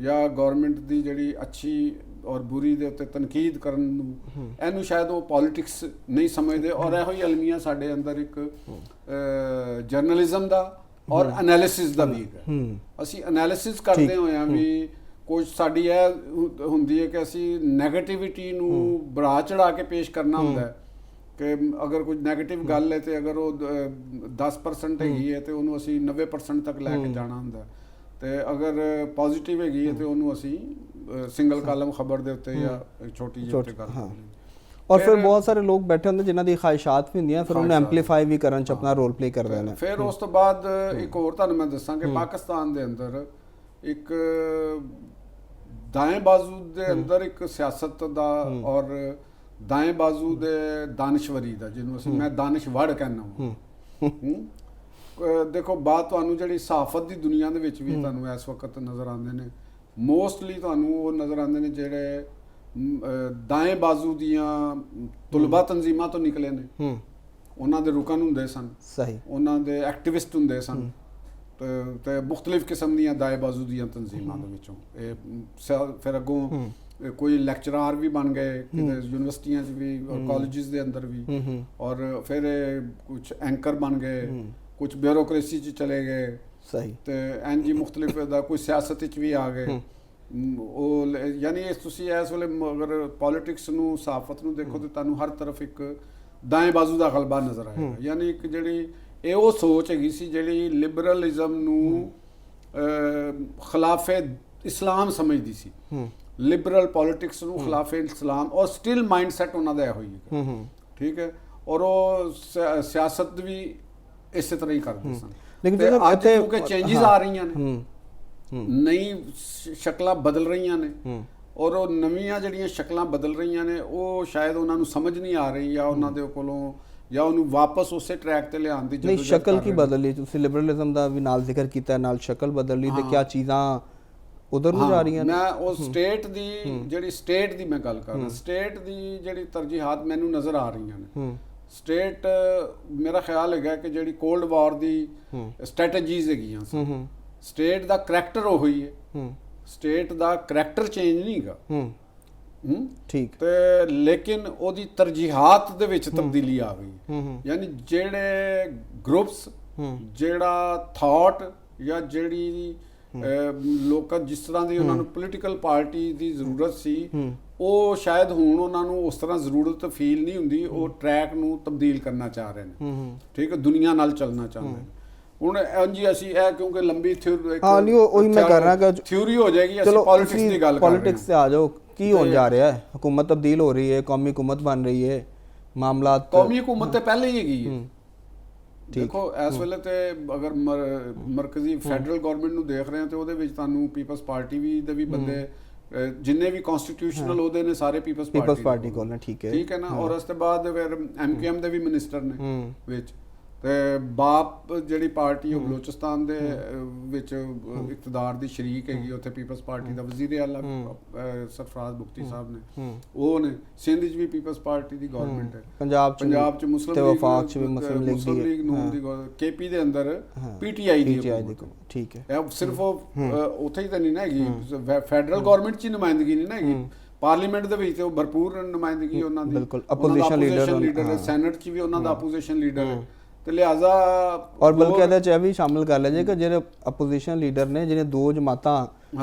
ਜਾਂ ਗਵਰਨਮੈਂਟ ਦੀ ਜਿਹੜੀ ਅੱਛੀ ਔਰ ਬੁਰੀ ਦੇ ਉੱਤੇ ਤਨਕੀਦ ਕਰਨ ਨੂੰ, ਇਹਨੂੰ ਸ਼ਾਇਦ ਉਹ ਪੋਲਿਟਿਕਸ ਨਹੀਂ ਸਮਝਦੇ। ਔਰ ਇਹੋ ਹੀ ਅਲਮੀਆ ਸਾਡੇ ਅੰਦਰ ਇੱਕ ਜਰਨਲਿਜ਼ਮ ਦਾ ਔਰ ਐਨਾਲਿਸਿਸ ਦਾ ਵੀਕ ਹੈ। ਅਸੀਂ ਐਨਾਲਿਸਿਸ ਕਰਦੇ ਹੋਏ ਆ ਵੀ ਕੁਝ ਸਾਡੀ ਇਹ ਹੁੰਦੀ ਹੈ ਕਿ ਅਸੀਂ ਨੈਗੇਟਿਵਿਟੀ ਨੂੰ ਬੜਾ ਚੜਾ ਕੇ ਪੇਸ਼ ਕਰਨਾ ਹੁੰਦਾ ਹੈ ਕਿ ਅਗਰ ਕੋਈ ਨੈਗੇਟਿਵ ਗੱਲ ਹੈ ਤੇ ਅਗਰ ਉਹ 10% ਹੈਗੀ ਹੈ ਤੇ ਉਹਨੂੰ ਅਸੀਂ 90% ਤੱਕ ਲੈ ਕੇ ਜਾਣਾ ਹੁੰਦਾ ਹੈ, ਤੇ ਅਗਰ ਪੋਜ਼ਿਟਿਵ ਹੈਗੀ ਹੈ ਤੇ ਉਹਨੂੰ ਅਸੀਂ ਸਿੰਗਲ ਕਾਲਮ ਖਬਰ ਦੇ ਉੱਤੇ ਜਾਂ ਛੋਟੀ ਜਿਹੀ ਉੱਤੇ ਕਰ ਦਿੰਦੇ ਹਾਂ। ਔਰ ਫਿਰ ਬਹੁਤ ਸਾਰੇ ਲੋਕ ਬੈਠੇ ਹੁੰਦੇ ਜਿਨ੍ਹਾਂ ਦੀ ਖਾਹਿਸ਼ਾਤ ਵੀ ਹੁੰਦੀਆਂ, ਫਿਰ ਉਹਨੂੰ ਐਮਪਲੀਫਾਈ ਵੀ ਕਰਨ ਚ ਆਪਣਾ ਰੋਲ ਪਲੇ ਕਰਦੇ ਨੇ। ਫਿਰ ਉਸ ਤੋਂ ਬਾਅਦ ਇੱਕ ਹੋਰ ਤੁਹਾਨੂੰ ਮੈਂ ਦੱਸਾਂ ਕਿ ਪਾਕਿਸਤਾਨ ਦੇ ਅੰਦਰ ਇੱਕ ਦਾएं ਬਾਜ਼ੂ ਦੇ ਅੰਦਰ ਇੱਕ ਸਿਆਸਤ ਦਾ ਔਰ ਦਾएं ਬਾਜ਼ੂ ਦੇ ਦਾਨਿਸ਼ਵਰੀ ਦਾ, ਜਿਹਨੂੰ ਅਸੀਂ ਮੈਂ ਦਾਨਿਸ਼ਵੜ ਕਹਿੰਦਾ ਹਾਂ। ਦੇਖੋ ਬਾਤ ਤੁਹਾਨੂੰ ਜਿਹੜੀ ਸਹਾਫਤ ਦੀ ਦੁਨੀਆ ਦੇ ਵਿੱਚ ਵੀ ਤੁਹਾਨੂੰ ਇਸ ਵਕਤ ਨਜ਼ਰ ਆਉਂਦੇ ਨੇ, ਮੋਸਟਲੀ ਤੁਹਾਨੂੰ ਉਹ ਨਜ਼ਰ ਆਉਂਦੇ ਨੇ ਜਿਹੜੇ ਦਾएं ਬਾਜ਼ੂ ਦੀਆਂ ਤੁਲਬਾ ਤਨਜ਼ੀਮਾਂ ਤੋਂ ਨਿਕਲੇ ਨੇ। ਉਹਨਾਂ ਦੇ ਰੁਕਨ ਹੁੰਦੇ ਸਨ, ਸਹੀ, ਉਹਨਾਂ ਦੇ ਐਕਟਿਵਿਸਟ ਹੁੰਦੇ ਸਨ ਤੇ ਮੁxtਲਿਫ ਕਿਸਮ ਦੀਆਂ ਦਾएं ਬਾਜ਼ੂ ਦੀਆਂ ਤਨਜ਼ੀਮਾਂ ਦੇ ਵਿੱਚੋਂ ਇਹ ਫਿਰ ਅੱਗੋਂ ਕੋਈ ਲੈਕਚਰਾਰ ਵੀ ਬਣ ਗਏ ਕਿਤੇ ਯੂਨੀਵਰਸਿਟੀਆਂ 'ਚ ਵੀ ਔਰ ਕਾਲਜਿਸ ਦੇ ਅੰਦਰ ਵੀ, ਔਰ ਫਿਰ ਕੁਝ ਐਂਕਰ ਬਣ ਗਏ, ਕੁਝ ਬਿਊਰੋਕ੍ਰੇਸੀ 'ਚ ਚਲੇ ਗਏ, ਸਹੀ, ਤੇ ਇੰਜ ਹੀ ਮੁxtਲਿਫ ਦਾ ਕੋਈ ਸਿਆਸਤ 'ਚ ਵੀ ਆ ਗਏ। ਉਹ ਯਾਨੀ ਤੁਸੀਂ ਇਸ ਵੇਲੇ ਅਗਰ ਪੋਲੀਟਿਕਸ ਨੂੰ ਸਹਾਫਤ ਨੂੰ ਦੇਖੋ ਤੇ ਤੁਹਾਨੂੰ ਹਰ ਤਰਫ ਇੱਕ ਦਾएं ਬਾਜ਼ੂ ਦਾ ਗਲਬਾ ਨਜ਼ਰ ਆਏਗਾ। ਯਾਨੀ ਇੱਕ ਜਿਹੜੀ ਇਹ ਉਹ ਸੋਚ ਹੈਗੀ ਸੀ ਜਿਹੜੀ ਲਿਬਰਲਿਜ਼ਮ ਨੂੰ ਖਿਲਾਫੇ ਇਸਲਾਮ ਸਮਝਦੀ ਸੀ, ਲਿਬਰਲ ਪੋਲੀਟਿਕਸ ਨੂੰ ਖਿਲਾਫੇ ਇਸਲਾਮ, ਔਰ ਸਟਿਲ ਮਾਈਂਡਸੈਟ ਉਹਨਾਂ ਦਾ ਇਹੋ ਹੀ ਹੈ, ਠੀਕ ਹੈ, ਔਰ ਉਹ ਸਿਆਸਤ ਵੀ ਇਸੇ ਤਰ੍ਹਾਂ ਹੀ ਕਰਦੇ ਸਨ। ਲੇਕਿਨ ਅੱਜ ਕਿਉਂਕਿ ਚੇਂਜਸ ਆ ਰਹੀਆਂ ਨੇ, ਨਈ ਸ਼ਕਲਾਂ ਬਦਲ ਰਹੀਆਂ ਨੇ, ਔਰ ਉਹ ਨਵੀਆਂ ਜਿਹੜੀਆਂ ਸ਼ਕਲਾਂ ਬਦਲ ਰਹੀਆਂ ਨੇ ਉਹ ਸ਼ਾਇਦ ਉਹਨਾਂ ਨੂੰ ਸਮਝ ਨਹੀਂ ਆ ਰਹੀ, ਜਾਂ ਉਹਨਾਂ ਦੇ ਕੋਲੋਂ ਜਾਂ ਉਹਨੂੰ ਵਾਪਸ ਉਸੇ ਟਰੈਕ ਤੇ ਲਿਆਉਣ ਦੀ ਨਹੀਂ। ਸ਼ਕਲ ਕੀ ਬਦਲ ਲਈ? ਤੁਸੀਂ ਲਿਬਰਲਿਜ਼ਮ ਦਾ ਵੀ ਨਾਲ ਜ਼ਿਕਰ ਕੀਤਾ, ਨਾਲ ਸ਼ਕਲ ਬਦਲ ਲਈ, ਤੇ ਕਿਆ ਚੀਜ਼ਾਂ ਉਧਰ ਨੂੰ ਜਾ ਰਹੀਆਂ ਨੇ? ਮੈਂ ਉਹ ਸਟੇਟ ਦੀ ਜਿਹੜੀ ਸਟੇਟ ਦੀ ਮੈਂ ਗੱਲ ਕਰ ਰਿਹਾ, ਸਟੇਟ ਦੀ ਜਿਹੜੀ ਤਰਜੀਹਾਤ ਮੈਨੂੰ ਨਜ਼ਰ ਆ ਰਹੀਆਂ ਨੇ। ਸਟੇਟ ਮੇਰਾ ਖਿਆਲ ਹੈਗਾ ਕਿ ਜਿਹੜੀ ਕੋਲਡ ਵਾਰ ਦੀ ਸਟ੍ਰੈਟਜੀਜ਼ ਹੈਗੀਆਂ, ਸਟੇਟ ਦਾ ਕਰੈਕਟਰ ਉਹੀ ਹੈ, ਸਟੇਟ ਦਾ ਕਰੈਕਟਰ ਚੇਂਜ ਨਹੀਂ ਹੈਗਾ, ਠੀਕ, ਤੇ ਲੇਕਿਨ ਉਹਦੀ ਤਰਜੀਹਾਤ ਦੇ ਵਿੱਚ ਤਬਦੀਲੀ ਆ ਗਈ। ਯਾਨੀ ਜਿਹੜੇ ਗਰੁੱਪਸ, ਜਿਹੜਾ ਥਾਟ ਜਾਂ ਜਿਹੜੀ ਲੋਕਾਂ ਜਿਸ ਤਰ੍ਹਾਂ ਦੀ ਉਹਨਾਂ ਨੂੰ ਪੋਲੀਟੀਕਲ ਪਾਰਟੀ ਦੀ ਜ਼ਰੂਰਤ ਸੀ, ਉਹ ਸ਼ਾਇਦ ਹੁਣ ਉਹਨਾਂ ਨੂੰ ਉਸ ਤਰ੍ਹਾਂ ਜ਼ਰੂਰਤ ਫੀਲ ਨਹੀਂ ਹੁੰਦੀ, ਉਹ ਟਰੈਕ ਨੂੰ ਤਬਦੀਲ ਕਰਨਾ ਚਾਹ ਰਹੇ ਨੇ, ਠੀਕ ਹੈ, ਦੁਨੀਆ ਨਾਲ ਚੱਲਣਾ ਚਾਹੁੰਦੇ ਨੇ। ਹੁਣ ਜੀ ਅਸੀਂ ਇਹ ਕਿਉਂਕਿ ਲੰਬੀ ਥਿਊਰੀ, ਹਾਂ ਨਹੀਂ ਉਹੀ ਮੈਂ ਕਰ ਰਿਹਾ ਕਿ ਥਿਊਰੀ ਹੋ ਜਾਏਗੀ, ਅਸੀਂ ਪੋਲਿਟਿਕਸ ਦੀ ਗੱਲ ਕਰ ਰਹੇ ਹਾਂ। ਪੋਲਿਟਿਕਸ ਤੇ ਆ ਜਾਓ, ਕੀ ਹੋਣ ਜਾ ਰਿਹਾ ਹੈ? हुकूमत तब्दील हो रही है, कौमी हुकूमत बन रही है, मामला कौमी हुकूमत तो पहले ही हैगी। देखो इस वेले ते अगर मरकजी फैडरल गवर्नमेंट ਨੂੰ ਦੇਖ ਰਹੇ ਹਾਂ ਤੇ ਉਹਦੇ ਵਿੱਚ ਤੁਹਾਨੂੰ ਪੀਪਲਸ ਪਾਰਟੀ ਵੀ ਦੇ ਵੀ ਬੰਦੇ ਜਿੰਨੇ ਵੀ ਕਨਸਟੀਟਿਊਸ਼ਨਲ ਉਹਦੇ ਨੇ ਸਾਰੇ ਪੀਪਲਸ ਪਾਰਟੀ ਕੋਲ ਨੇ, ਠੀਕ ਹੈ ਨਾ। ਔਰ ਉਸ ਤੋਂ ਬਾਅਦ ਫਿਰ ਐਮਕੇਐਮ ਦੇ ਵੀ ਮਿਨਿਸਟਰ ਨੇ ਵਿੱਚ, ਤੇ ਬਾਪ ਜਿਹੜੀ ਪਾਰਟੀ ਉਹ ਬਲੋਚਿਸਤਾਨ ਦੇ ਵਿੱਚ ਇਕਤਦਾਰ ਦੀ ਸ਼ਰੀਕ ਹੈਗੀ, ਉੱਥੇ ਪੀਪਲਸ ਪਾਰਟੀ ਦਾ ਵਜ਼ੀਰ ਆਲਾ ਸਰਫਰਾਜ਼ ਮੁਫਤੀ ਸਾਹਿਬ ਨੇ, ਉਹ ਨੇ। ਸਿੰਧ 'ਚ ਵੀ ਪੀਪਲਸ ਪਾਰਟੀ ਦੀ ਗਵਰਨਮੈਂਟ ਹੈ, ਪੰਜਾਬ 'ਚ ਮੁਸਲਿਮ ਲੀਗ ਨੂੰ ਦੀ, ਕੇਪੀ ਦੇ ਅੰਦਰ ਪੀਟੀਆਈ ਦੀ, ਠੀਕ ਹੈ। ਇਹ ਸਿਰਫ ਉੱਥੇ ਹੀ ਤਾਂ ਨਹੀਂ ਨਾ ਹੈਗੀ, ਫੈਡਰਲ ਗਵਰਨਮੈਂਟ 'ਚ ਨੁਮਾਇੰਦਗੀ ਨਹੀਂ ਨਾ ਹੈਗੀ, ਪਾਰਲੀਮੈਂਟ ਦੇ ਵਿੱਚ ਤੇ ਉਹ ਭਰਪੂਰ ਨੁਮਾਇੰਦਗੀ ਉਹਨਾਂ ਦੀ, ਬਿਲਕੁਲ ਆਪੋਜੀਸ਼ਨ ਲੀਡਰ, ਸੈਨੇਟ 'ਚ ਵੀ ਉਹਨਾਂ ਦਾ ਆਪੋਜੀਸ਼ਨ ਲੀਡਰ ਹੈ, ਤੇ ਲਿਹਾਜ਼ਾ ਔਰ ਬਲਕਿ ਇਹਦੇ 'ਚ ਇਹ ਵੀ ਸ਼ਾਮਿਲ ਕਰ ਲਿਆ ਜਾਏ ਕਿ ਜਿਹੜੇ ਆਪੋਜੀਸ਼ਨ ਲੀਡਰ ਨੇ, ਜਿਹੜੇ ਦੋ ਜਮਾਤਾਂ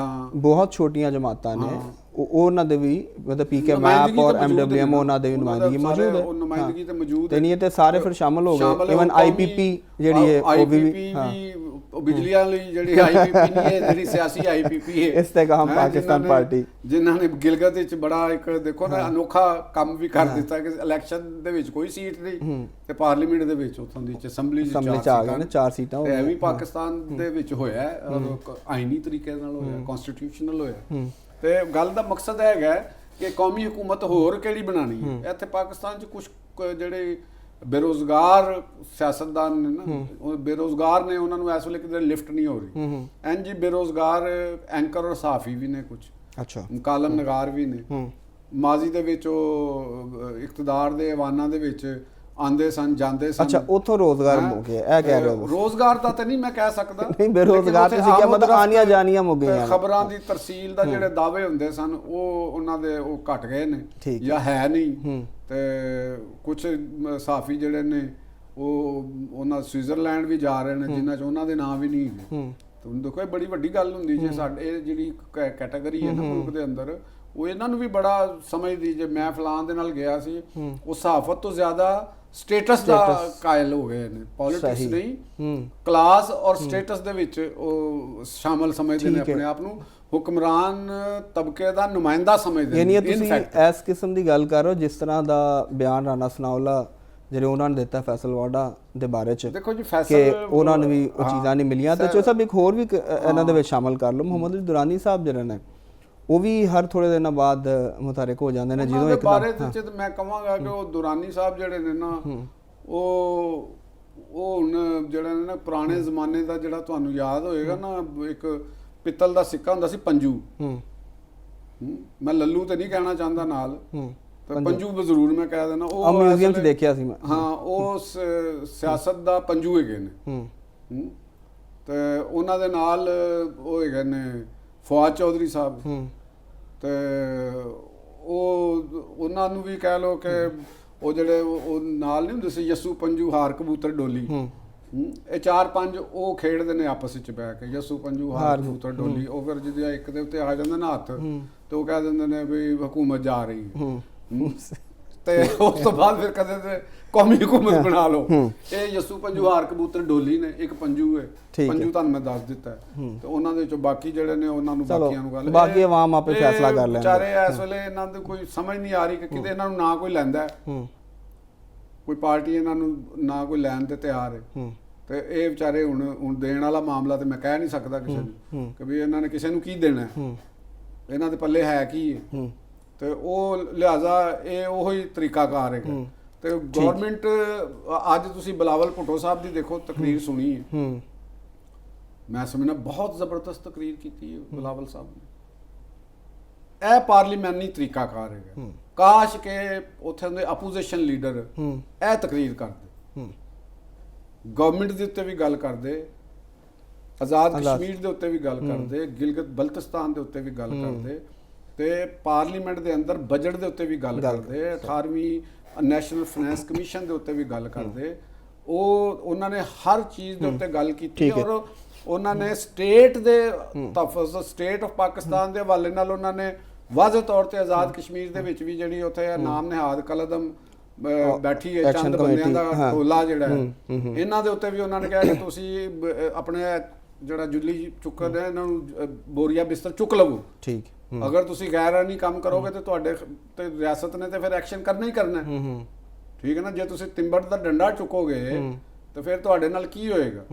ਬਹੁਤ ਛੋਟੀਆਂ ਜਮਾਤਾਂ ਨੇ, ਉਹਨਾਂ ਦੇ ਵੀ ਮਤਲਬ ਪੀਕੇ ਮੈਪ ਔਰ ਐਮਡਬਲਯੂਐਮ ਉਹਨਾਂ ਦੇ ਵੀ ਨੁਮਾਇੰਦਗੀ ਮੌਜੂਦ ਹੈ, ਨੁਮਾਇੰਦਗੀ ਤੇ ਮੌਜੂਦ ਹੈ, ਨਹੀਂ ਤੇ ਸਾਰੇ ਫਿਰ ਸ਼ਾਮਿਲ ਹੋ ਗਏ। ਇਵਨ ਆਈਪੀਪੀ ਜਿਹੜੀ ਹੈ ਉਹ ਵੀ ਬਿਜਲੀ ਵਾਲੀ ਜਿਹੜੀ ਆਈਪੀਪੀ ਨਹੀਂ ਹੈ, ਜਿਹੜੀ ਸਿਆਸੀ ਆਈਪੀਪੀ ਹੈ, ਇਸਤੇਕਾਮ ਪਾਕਿਸਤਾਨ ਪਾਰਟੀ, ਜਿਨ੍ਹਾਂ ਨੇ ਗਿਲਗਤ ਵਿੱਚ ਬੜਾ ਇੱਕ ਦੇਖੋ ਨਾ ਅਨੋਖਾ ਕੰਮ ਵੀ ਕਰ ਦਿੱਤਾ ਕਿ ਇਲੈਕਸ਼ਨ ਦੇ ਵਿੱਚ ਕੋਈ ਸੀਟ ਨਹੀਂ ਤੇ ਪਾਰਲੀਮੈਂਟ ਦੇ ਵਿੱਚ ਉੱਥੋਂ ਦੀ ਅਸੈਂਬਲੀ 'ਚ ਆ ਗਏ ਨੇ 4 ਸੀਟਾਂ। ਇਹ ਵੀ ਪਾਕਿਸਤਾਨ ਦੇ ਵਿੱਚ ਹੋਇਆ, ਆਈਨੀ ਤਰੀਕੇ ਨਾਲ ਹੋਇਆ, ਕਨਸਟੀਟਿਊਸ਼ਨਲ ਹੋਇਆ। ਤੇ ਗੱਲ ਦਾ ਮਕਸਦ ਹੈਗਾ ਕਿ ਕੌਮੀ ਹਕੂਮਤ ਹੋਰ ਕਿਹੜੀ ਬਣਾਉਣੀ ਹੈ। ਇੱਥੇ ਪਾਕਿਸਤਾਨ 'ਚ ਕੁਝ ਜਿਹੜੇ ਬੇਰੁਜ਼ਗਾਰ ਸਿਆਸਤਦਾਨ ਨੇ ਨਾ, ਉਹ ਬੇਰੁਜ਼ਗਾਰ ਨੇ, ਉਹਨਾਂ ਨੂੰ ਇਸ ਵੇਲੇ ਕਿਤੇ ਲਿਫਟ ਨਹੀਂ ਹੋ ਰਹੀ। ਇੰਜ ਹੀ ਬੇਰੁਜ਼ਗਾਰ ਐਂਕਰ ਔਰ ਸਹਾਫੀ ਵੀ ਨੇ, ਕੁਝ ਕਾਲਮ ਨਗਾਰ ਵੀ ਨੇ। ਮਾਜ਼ੀ ਦੇ ਵਿੱਚ ਉਹ ਇਕਤਦਾਰ ਦੇ ਐਵਾਨਾਂ ਦੇ ਵਿੱਚ ਆਂਦੇ ਸਨ, ਜਾਂਦੇ ਸਨ। ਅੱਛਾ, ਉਥੋਂ ਰੋਜ਼ਗਾਰ ਮੁੱਕ ਗਿਆ, ਇਹ ਕਹਿ ਰਹੇ ਹੋ? ਰੋਜ਼ਗਾਰ ਦਾ ਤਾਂ ਨਹੀਂ ਮੈਂ ਕਹਿ ਸਕਦਾ, ਨਹੀਂ ਬੇਰੁਜ਼ਗਾਰ ਤੁਸੀਂ ਕਿਹਾ ਮਤਲਬ ਆਨੀਆਂ ਜਾਨੀਆਂ ਮੁੱਕ ਗਈਆਂ। ਖਬਰਾਂ ਦੀ ਤਰਸੀਲ ਦਾ ਜਿਹੜੇ ਦਾਅਵੇ ਹੁੰਦੇ ਸਨ ਉਹ ਉਹਨਾਂ ਦੇ ਉਹ ਘਟ ਗਏ ਨੇ ਜਾਂ ਹੈ ਨਹੀਂ। ਤੇ ਕੁਝ ਸਾਫੀ ਜਿਹੜੇ ਨੇ ਉਹ ਉਹਨਾਂ ਸਵਿਟਜ਼ਰਲੈਂਡ ਵੀ ਜਾ ਰਹੇ ਨੇ ਜਿਨ੍ਹਾਂ 'ਚ ਉਹਨਾਂ ਦੇ ਨਾਂ ਵੀ ਨਹੀਂ ਹੈਗੇ। ਤੁਹਾਨੂੰ ਦੇਖੋ ਇਹ ਬੜੀ ਵੱਡੀ ਗੱਲ ਹੁੰਦੀ ਜੇ ਸਾਡੇ ਇਹ ਜਿਹੜੀ ਕੈਟਾਗਰੀ ਹੈ ਨਾ ਮੁਲਕ ਦੇ ਅੰਦਰ, ਉਹ ਇਹਨਾਂ ਨੂੰ ਵੀ ਬੜਾ ਸਮਝਦੀ। ਜੇ ਮੈਂ ਫਲਾਣ ਦੇ ਨਾਲ ਗਿਆ ਸੀ, ਉਹ ਸਹਾਫਤ ਤੋਂ ਜ਼ਿਆਦਾ ਸਟੇਟਸ ਦਾ ਕਾਇਲ ਹੋ ਗਏ ਨੇ, ਪੋਲਿਟਿਕਸ ਨਹੀਂ, ਕਲਾਸ ਔਰ ਸਟੇਟਸ ਦੇ ਵਿੱਚ ਉਹ ਸ਼ਾਮਲ ਸਮਝਦੇ ਨੇ ਆਪਣੇ ਆਪ ਨੂੰ, ਹੁਕਮਰਾਨ ਤਬਕੇ ਦਾ ਨੁਮਾਇੰਦਾ ਸਮਝਦੇ ਨੇ। ਯਾਨੀ ਤੁਸੀਂ ਇਸ ਕਿਸਮ ਦੀ ਗੱਲ ਕਰ ਰਹੇ ਹੋ ਜਿਸ ਤਰ੍ਹਾਂ ਦਾ ਬਿਆਨ ਰਾਣਾ ਸਨਾਉਲਾ ਜਿਹੜੇ ਉਹਨਾਂ ਨੇ ਦਿੱਤਾ ਫੈਸਲ ਵਾਡਾ ਦੇ ਬਾਰੇ ਚ, ਦੇਖੋ ਜੀ ਕਿ ਉਹਨਾਂ ਨੂੰ ਵੀ ਉਹ ਚੀਜ਼ਾਂ ਨਹੀਂ ਮਿਲੀਆਂ। ਤੇ ਚੋ ਸਭ ਇੱਕ ਹੋਰ ਵੀ ਇਹਨਾਂ ਦੇ ਵਿੱਚ ਸ਼ਾਮਲ ਕਰ ਲਓ, ਮੁਹੰਮਦ ਅਲੀ ਦੁਰਾਨੀ ਸਾਹਿਬ ਜਿਹੜੇ ਨੇ ਉਹ ਵੀ ਹਰ ਥੋੜੇ ਦਿਨਾਂ ਬਾਅਦ ਮੁਤਾਰਿਕ ਹੋ ਜਾਂਦੇ ਨੇ। ਜਦੋਂ ਇੱਕ ਬਾਰੇ ਤੇ ਮੈਂ ਕਹਾਂਗਾ ਕਿ ਉਹ ਦੁਰਾਨੀ ਸਾਹਿਬ ਜਿਹੜੇ ਨੇ ਨਾ, ਉਹ ਹੁਣ ਜਿਹੜਾ ਨੇ ਨਾ ਪੁਰਾਣੇ ਜ਼ਮਾਨੇ ਦਾ, ਜਿਹੜਾ ਤੁਹਾਨੂੰ ਯਾਦ ਹੋਏਗਾ ਨਾ, ਇੱਕ ਪਿੱਤਲ ਦਾ ਸਿੱਕਾ ਹੁੰਦਾ ਸੀ ਪੰਜੂ। ਮੈਂ ਲੱਲੂ ਤੇ ਨਹੀਂ ਕਹਿਣਾ ਚਾਹੁੰਦਾ ਨਾਲ, ਪੰਜੂ ਜ਼ਰੂਰ ਮੈਂ ਕਹਿ ਦੇਣਾ। ਉਹ ਮਿਊਜ਼ੀਅਮ 'ਚ ਦੇਖਿਆ ਸੀ ਮੈਂ। ਹਾਂ, ਉਹ ਸਿਆਸਤ ਦਾ ਪੰਜੂ ਹੈਗੇ ਨੇ। ਤੇ ਉਹਨਾਂ ਦੇ ਨਾਲ ਉਹ ਹੈਗੇ ਨੇ ਫਵਾਦ ਚੌਧਰੀ ਸਾਹਿਬ। ਤੇ ਉਹਨਾਂ ਨੂੰ ਵੀ ਕਹਿ ਲਓ ਕਿ ਉਹ ਜਿਹੜੇ ਉਹ ਨਾਲ ਨਹੀਂ ਹੁੰਦੇ ਸੀ ਯਸੂ ਪੰਜੂ ਹਾਰ ਕਬੂਤਰ ਡੋਲੀ, ਇਹ 4-5 ਉਹ ਖੇਡਦੇ ਨੇ ਆਪਸ ਵਿੱਚ ਬਹਿ ਕੇ, ਯਸੂ ਪੰਜੂ ਹਾਰ ਕਬੂਤਰ ਡੋਲੀ। ਉਹ ਫਿਰ ਜਦੋਂ ਇੱਕ ਦੇ ਉੱਤੇ ਆ ਜਾਂਦੇ ਨਾ ਹੱਥ, ਤੇ ਉਹ ਕਹਿ ਦਿੰਦੇ ਨੇ ਵੀ ਹਕੂਮਤ ਜਾ ਰਹੀ ਹੈ। ਤੇ ਉਸ ਤੋਂ ਬਾਅਦ ਫਿਰ ਕਦੇ ਤੇ ਕੌਮੀ ਹਕੂਮਤ ਬਣਾ ਲਓ। ਇਹ ਯਸੂ ਪੰਜੂ ਹਾਰ ਕਬੂਤਰ ਡੋਲੀ ਨੇ, ਇੱਕ ਪੰਜੂ ਹੈ। ਪੰਜੂ ਤੁਹਾਨੂੰ ਮੈਂ ਦੱਸ ਦਿੱਤਾ। ਤੇ ਉਹਨਾਂ ਦੇ ਵਿੱਚੋਂ ਬਾਕੀ ਜਿਹੜੇ ਨੇ ਉਹਨਾਂ ਨੂੰ ਬਾਕੀਆਂ ਨੂੰ ਗੱਲ, ਬਾਕੀ ਆਵਾਮ ਆਪੇ ਫੈਸਲਾ ਕਰ ਲੈਣਗੇ। ਵਿਚਾਰੇ ਇਸ ਵੇਲੇ ਇਹਨਾਂ ਨੂੰ ਕੋਈ ਸਮਝ ਨਹੀਂ ਆ ਰਹੀ ਕਿ ਕਿਤੇ ਇਹਨਾਂ ਨੂੰ ਨਾ ਕੋਈ ਲੈਂਦਾ, ਕੋਈ ਪਾਰਟੀ ਇਹਨਾਂ ਨੂੰ ਨਾ ਕੋਈ ਲੈਣ ਤੇ ਤਿਆਰ ਹੈ। ਤੇ ਇਹ ਵਿਚਾਰੇ ਹੁਣ ਦੇਣ ਵਾਲਾ ਮਾਮਲਾ ਤੇ ਮੈਂ ਕਹਿ ਨਹੀਂ ਸਕਦਾ ਕਿਸੇ ਨੂੰ ਕਿ ਵੀ ਇਹਨਾਂ ਨੇ ਕਿਸੇ ਨੂੰ ਕੀ ਦੇਣਾ, ਇਹਨਾਂ ਦੇ ਪੱਲੇ ਹੈ ਕੀ ਹੈ। ਤੇ ਉਹ ਲਿਹਾਜ਼ਾ ਇਹ ਉਹੀ ਤਰੀਕਾਕਾਰ ਹੈਗਾ। ਤੇ ਗਵਰਨਮੈਂਟ ਅੱਜ ਤੁਸੀਂ ਬਿਲਾਵਲ ਭੁੱਟੋ ਸਾਹਿਬ ਦੀ ਦੇਖੋ ਤਕਰੀਰ ਸੁਣੀ ਹੈ, ਮੈਂ ਸਮਝਣਾ ਬਹੁਤ ਜ਼ਬਰਦਸਤ ਤਕਰੀਰ ਕੀਤੀ ਹੈ ਬਿਲਾਵਲ ਸਾਹਿਬ ਨੇ। ਇਹ ਪਾਰਲੀਮੈਂਟਰੀ ਤਰੀਕਾਕਾਰ ਹੈਗਾ। ਕਾਸ਼ ਕਿ ਉੱਥੇ ਦੇ ਆਪੋਜੀਸ਼ਨ ਲੀਡਰ ਇਹ ਤਕਰੀਰ ਕਰਦੇ, ਗਵਰਨਮੈਂਟ ਦੇ ਉੱਤੇ ਵੀ ਗੱਲ ਕਰਦੇ, ਆਜ਼ਾਦ ਕਸ਼ਮੀਰ ਦੇ ਉੱਤੇ ਵੀ ਗੱਲ ਕਰਦੇ, ਗਿਲਗਿਤ ਬਲਤਿਸਤਾਨ ਦੇ ਉੱਤੇ ਵੀ ਗੱਲ ਕਰਦੇ, ਤੇ ਪਾਰਲੀਮੈਂਟ ਦੇ ਅੰਦਰ ਬਜਟ ਦੇ ਉੱਤੇ ਵੀ ਗੱਲ ਕਰਦੇ, 18ਵੀਂ ਨੈਸ਼ਨਲ ਫਾਈਨੈਂਸ ਕਮਿਸ਼ਨ ਦੇ ਉੱਤੇ ਵੀ ਗੱਲ ਕਰਦੇ। ਉਹਨਾਂ ਨੇ ਹਰ ਚੀਜ਼ ਦੇ ਉੱਤੇ ਗੱਲ ਕੀਤੀ। ਔਰ ਉਹਨਾਂ ਨੇ ਸਟੇਟ ਦੇ ਤਫਜ਼, ਸਟੇਟ ਆਫ ਪਾਕਿਸਤਾਨ ਦੇ ਹਵਾਲੇ ਨਾਲ ਉਹਨਾਂ ਨੇ ਵਾਜ਼ਿਹ ਤੌਰ ਤੇ ਆਜ਼ਾਦ ਕਸ਼ਮੀਰ ਦੇ ਵਿੱਚ ਵੀ ਜਿਹੜੀ ਉੱਥੇ ਨਾਮ ਨਿਹਾਦ ਕਲਦਮ ਬੈਠੀ ਹੈ, ਚੰਦ ਬੰਦਿਆਂ ਦਾ ਟੋਲਾ ਜਿਹੜਾ ਹੈ, ਇਹਨਾਂ ਦੇ ਉੱਤੇ ਵੀ ਉਹਨਾਂ ਨੇ ਕਿਹਾ ਕਿ ਤੁਸੀਂ ਆਪਣੇ ਜਿਹੜਾ ਜੁੱਲੀ ਚੁੱਕਦੇ ਇਹਨਾਂ ਨੂੰ ਬੋਰੀਆ ਬਿਸਤਰ ਚੁੱਕ ਲਵੋ। ਠੀਕ, ਅਗਰ ਤੁਸੀਂ ਗੈਰਾਨੀ ਕੰਮ ਕਰੋਗੇ ਤੇ ਤੁਹਾਡੇ ਤੇ ਰਿਆਸਤ ਨੇ ਤੇ ਫਿਰ ਐਕਸ਼ਨ ਕਰਨਾ ਹੀ ਕਰਨਾ। ਠੀਕ ਹੈ ਨਾ, ਜੇ ਤੁਸੀਂ ਤਿੰਬੜ ਦਾ ਡੰਡਾ ਚੁੱਕੋਗੇ ਤੇ ਫਿਰ ਤੁਹਾਡੇ ਨਾਲ ਕੀ ਹੋਏਗਾ।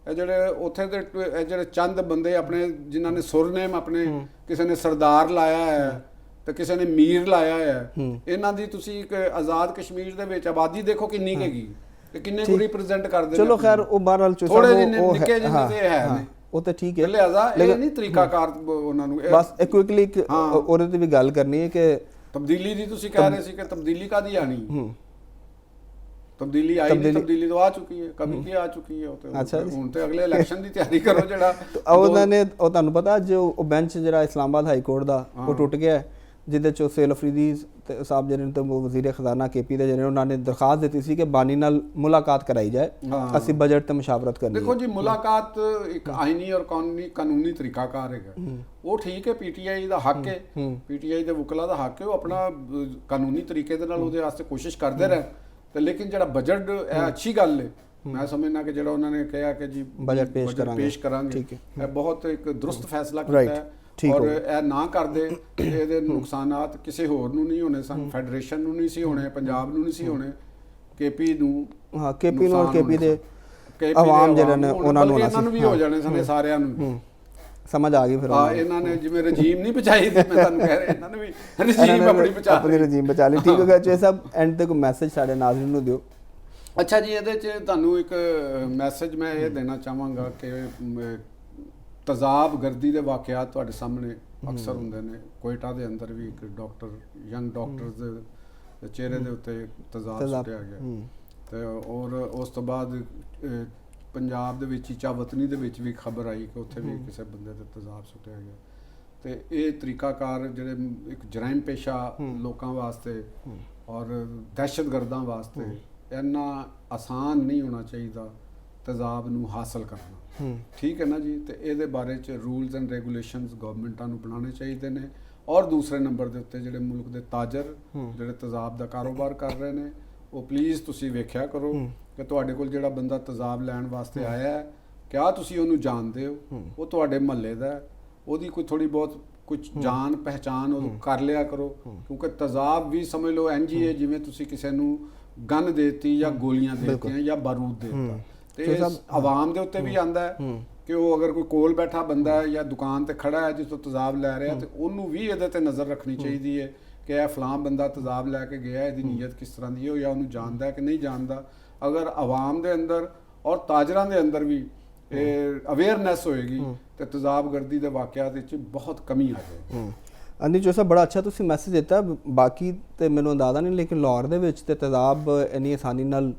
ਇਹ ਜਿਹੜੇ ਉੱਥੇ ਦੇ ਇਹ ਜਿਹੜੇ ਚੰਦ ਬੰਦੇ ਆਪਣੇ ਜਿਨ੍ਹਾਂ ਨੇ ਸੁਰਨੇਮ ਆਪਣੇ, ਕਿਸੇ ਨੇ ਸਰਦਾਰ ਲਾਇਆ ਹੈ ਤੇ ਕਿਸੇ ਨੇ ਮੀਰ ਲਾਇਆ ਹੈ, ਇਹਨਾਂ ਦੀ ਤੁਸੀਂ ਇੱਕ ਆਜ਼ਾਦ ਕਸ਼ਮੀਰ ਦੇ ਵਿੱਚ ਆਬਾਦੀ ਦੇਖੋ ਕਿੰਨੀ ਹੈਗੀ ਤੇ ਕਿੰਨੇ ਨੂੰ ਰਿਪਰੈਜ਼ੈਂਟ ਕਰਦੇ ਨੇ। ਚਲੋ ਖੈਰ ਉਹ ਬਹਰਹਾਲ ਥੋੜੇ ਜਿਹੇ ਨਿੱਕੇ ਜਿਹੇ ਤੇ ਹੈ ਨੇ, ਉਹ ਤਾਂ ਠੀਕ ਹੈ। ਲਿਹਾਜ਼ਾ ਇਹ ਨਹੀਂ ਤਰੀਕਾਕਾਰ ਉਹਨਾਂ ਨੂੰ। ਬਸ ਕੁਇਕਲੀ ਉਹਦੇ ਤੇ ਵੀ ਗੱਲ ਕਰਨੀ ਹੈ ਕਿ ਤਬਦੀਲੀ ਦੀ ਤੁਸੀਂ ਕਹਿ ਰਹੇ ਸੀ ਕਿ ਤਬਦੀਲੀ ਕਾਦੀ ਆਣੀ, ਤਬਦੀਲੀ ਆਈ ਨਹੀਂ, ਤਬਦੀਲੀ ਤਾਂ ਆ ਚੁੱਕੀ ਹੈ, ਕभी ਕੀ ਆ ਚੁੱਕੀ ਹੈ। ਉਹ ਹੁਣ ਤੇ ਅਗਲੇ ਇਲੈਕਸ਼ਨ ਦੀ ਤਿਆਰੀ ਕਰੋ। ਜਿਹੜਾ ਉਹਨਾਂ ਨੇ ਉਹ ਤੁਹਾਨੂੰ ਪਤਾ ਜੋ ਉਹ ਬੈਂਚ ਜਿਹੜਾ ਇਸਲਾਮਾਬਾਦ ਹਾਈ ਕੋਰਟ ਦਾ ਉਹ ਟੁੱਟ ਗਿਆ, ਜਿਹਦੇ ਚੋਂ ਸੇਲ ਅਫਰੀਦੀ ਸਾਹਿਬ ਜਿਹੜੇ ਤੇ ਵਜ਼ੀਰ ਖਜ਼ਾਨਾ KP ਦੇ ਜਿਹੜੇ ਉਹਨਾਂ ਨੇ ਦਰਖਾਸਤ ਦਿੱਤੀ ਸੀ ਕਿ ਬਾਨੀ ਨਾਲ ਮੁਲਾਕਾਤ ਕਰਾਈ ਜਾਏ, ਅਸੀਂ ਬਜਟ ਤੇ ਮੁਸ਼ਾਵਰਤ ਕਰਨੀ। ਦੇਖੋ ਜੀ, ਮੁਲਾਕਾਤ ਇੱਕ ਆਈਨੀ ਔਰ ਕਾਨੂੰਨੀ ਤਰੀਕਾਕਾਰ ਹੈਗਾ। ਉਹ ਠੀਕ ਹੈ, PTI ਦਾ ਹੱਕ ਹੈ, PTI ਦੇ ਵਕਲਾ ਦਾ ਹੱਕ ਹੈ, ਉਹ ਆਪਣਾ ਕਾਨੂੰਨੀ ਤਰੀਕੇ ਦੇ ਨਾਲ ਉਹਦੇ ਵਾਸਤੇ ਕੋਸ਼ਿਸ਼ ਕਰਦੇ ਰਹਿਣ। ਤੇ ਲੇਕਿਨ ਜਿਹੜਾ ਬਜਟ ਇਹ ਅੱਛੀ ਗੱਲ ਹੈ। ਮੈਂ ਸਮਝਣਾ ਕਿ ਜਿਹੜਾ ਉਹਨਾਂ ਨੇ ਕਿਹਾ ਕਿ ਜੀ ਬਜਟ ਪੇਸ਼ ਕਰਾਂਗੇ, ਇਹ ਬਹੁਤ ਇੱਕ ਦਰੁਸਤ ਫੈਸਲਾ ਕੀਤਾ ਹੈ। ਔਰ ਇਹ ਨਾ ਕਰਦੇ ਇਹਦੇ ਨੁਕਸਾਨਾਤ ਕਿਸੇ ਹੋਰ ਨੂੰ ਨਹੀਂ ਹੋਣੇ ਸਨ, ਫੈਡਰੇਸ਼ਨ ਨੂੰ ਨਹੀਂ ਸੀ ਹੋਣੇ, ਪੰਜਾਬ ਨੂੰ ਨਹੀਂ ਸੀ ਹੋਣੇ, KP ਨੂੰ ਔਰ KP ਦੇ ਆਵਾਮ ਜਿਹੜੇ ਨੇ ਉਹਨਾਂ ਨੂੰ ਵੀ ਹੋ ਜਾਣੇ ਸਨ, ਸਾਰਿਆਂ ਨੂੰ ਸਮਝ ਆ ਗਈ। ਫਿਰ ਇਹਨਾਂ ਨੇ ਜਿਵੇਂ ਰਜੀਮ ਨਹੀਂ ਬਚਾਈ, ਮੈਂ ਤੁਹਾਨੂੰ ਕਹਿ ਰਿਹਾ, ਇਹਨਾਂ ਨੇ ਵੀ ਰਜੀਮ ਆਪਣੀ ਰਜੀਮ ਬਚਾ ਲਈ। ਠੀਕ ਹੋ ਗਿਆ। ਇਹ ਸਭ ਐਂਡ ਤੇ ਕੋਈ ਮੈਸੇਜ ਸਾਡੇ ਨਾਜ਼ਰੀਨ ਨੂੰ ਦਿਓ। ਅੱਛਾ ਜੀ, ਇਹਦੇ 'ਚ ਤੁਹਾਨੂੰ ਇੱਕ ਮੈਸੇਜ ਮੈਂ ਇਹ ਦੇਣਾ ਚਾਹਾਂਗਾ ਕਿ ਤਜ਼ਾਬਗਰਦੀ ਦੇ ਵਾਕਿਆਤ ਤੁਹਾਡੇ ਸਾਹਮਣੇ ਅਕਸਰ ਹੁੰਦੇ ਨੇ। ਕੋਇਟਾ ਦੇ ਅੰਦਰ ਵੀ ਇੱਕ ਡਾਕਟਰ, ਯੰਗ ਡਾਕਟਰ ਦੇ ਚਿਹਰੇ ਦੇ ਉੱਤੇ ਤਜ਼ਾਬ ਸੁੱਟਿਆ ਗਿਆ। ਤੇ ਔਰ ਉਸ ਤੋਂ ਬਾਅਦ ਪੰਜਾਬ ਦੇ ਵਿੱਚ ਚਾਵਤਨੀ ਦੇ ਵਿੱਚ ਵੀ ਖਬਰ ਆਈ ਕਿ ਉੱਥੇ ਵੀ ਕਿਸੇ ਬੰਦੇ ਤੇ ਤਜ਼ਾਬ ਸੁੱਟਿਆ ਗਿਆ। ਤੇ ਇਹ ਤਰੀਕਾਕਾਰ ਜਿਹੜੇ ਇੱਕ ਜਰਾਇਮ ਪੇਸ਼ਾ ਲੋਕਾਂ ਵਾਸਤੇ ਔਰ ਦਹਿਸ਼ਤਗਰਦਾਂ ਵਾਸਤੇ ਇੰਨਾ ਆਸਾਨ ਨਹੀਂ ਹੋਣਾ ਚਾਹੀਦਾ ਤੇਜ਼ਾਬ ਨੂੰ ਹਾਸਲ ਕਰਨਾ। ਠੀਕ ਹੈ ਨਾ ਜੀ। ਤੇ ਇਹਦੇ ਬਾਰੇ 'ਚ ਰੂਲਸ ਐਂਡ ਰੈਗੂਲੇਸ਼ਨਸ ਗਵਰਨਮੈਂਟਾਂ ਨੂੰ ਬਣਾਉਣੇ ਚਾਹੀਦੇ ਨੇ। ਔਰ ਦੂਸਰੇ ਨੰਬਰ ਦੇ ਉੱਤੇ ਜਿਹੜੇ ਮੁਲਕ ਦੇ ਤਾਜਰ ਜਿਹੜੇ ਤੇਜ਼ਾਬ ਦਾ ਕਾਰੋਬਾਰ ਕਰ ਰਹੇ ਨੇ, ਉਹ ਪਲੀਜ਼ ਤੁਸੀਂ ਵੇਖਿਆ ਕਰੋ ਕਿ ਤੁਹਾਡੇ ਕੋਲ ਜਿਹੜਾ ਬੰਦਾ ਤੇਜ਼ਾਬ ਲੈਣ ਵਾਸਤੇ ਆਇਆ ਹੈ, ਕਿਆ ਤੁਸੀਂ ਉਹਨੂੰ ਜਾਣਦੇ ਹੋ? ਉਹ ਤੁਹਾਡੇ ਮਹੱਲੇ ਦਾ ਹੈ, ਉਹਦੀ ਕੋਈ ਥੋੜੀ ਬਹੁਤ ਕੁਝ ਜਾਣ ਪਹਿਚਾਨ ਉਹ ਕਰ ਲਿਆ ਕਰੋ। ਕਿਉਂਕਿ ਤੇਜ਼ਾਬ ਵੀ ਸਮਝ ਲਓ ਇੰਝ ਹੀ ਹੈ ਜਿਵੇਂ ਤੁਸੀਂ ਕਿਸੇ ਨੂੰ ਗਨ ਦੇਤੀ ਜਾਂ ਗੋਲੀਆਂ ਦੇਤੀਆਂ ਜਾਂ ਬਾਰੂਦ ਦੇਤਾ। ਤੇ ਆਵਾਮ ਦੇ ਉੱਤੇ ਵੀ ਆਂਦਾ ਹੈ ਕਿ ਉਹ ਅਗਰ ਕੋਈ ਕੋਲ ਬੈਠਾ ਬੰਦਾ ਹੈ ਜਾਂ ਦੁਕਾਨ ਤੇ ਖੜਾ ਹੈ ਜਿਸ ਤੋਂ ਤੇਜ਼ਾਬ ਲੈ ਰਿਹਾ, ਤੇ ਉਹਨੂੰ ਵੀ ਇਹਦੇ ਤੇ ਨਜ਼ਰ ਰੱਖਣੀ ਚਾਹੀਦੀ ਹੈ ਕਿ ਇਹ ਫਲਾਂ ਬੰਦਾ ਤੇਜ਼ਾਬ ਲੈ ਕੇ ਗਿਆ, ਇਹਦੀ ਨੀਅਤ ਕਿਸ ਤਰ੍ਹਾਂ ਦੀ ਹੈ, ਜਾਂ ਉਹਨੂੰ ਜਾਣਦਾ ਹੈ ਕਿ ਨਹੀਂ ਜਾਣਦਾ। ਅਗਰ ਆਵਾਮ ਦੇ ਅੰਦਰ ਔਰ ਤਾਜਰਾਂ ਦੇ ਅੰਦਰ ਵੀ ਇਹ ਅਵੇਅਰਨੈਸ ਹੋਏਗੀ ਤੇ ਤੇਜ਼ਾਬਗਰਦੀ ਦੇ ਵਾਕਿਆਤ ਵਿੱਚ ਬਹੁਤ ਕਮੀ ਆ ਜਾਏਗੀ। ਅੰਦੀ ਚੋਸਾ ਬੜਾ ਅੱਛਾ ਤੁਸੀਂ ਮੈਸੇਜ ਦਿੱਤਾ। ਬਾਕੀ ਤੇ ਮੈਨੂੰ ਅੰਦਾਜ਼ਾ ਨਹੀਂ, ਲੇਕਿਨ ਲਾਹੌਰ ਦੇ ਵਿੱਚ ਤੇ ਤੇਜ਼ਾਬ ਇੰਨੀ ਆਸਾਨੀ ਨਾਲ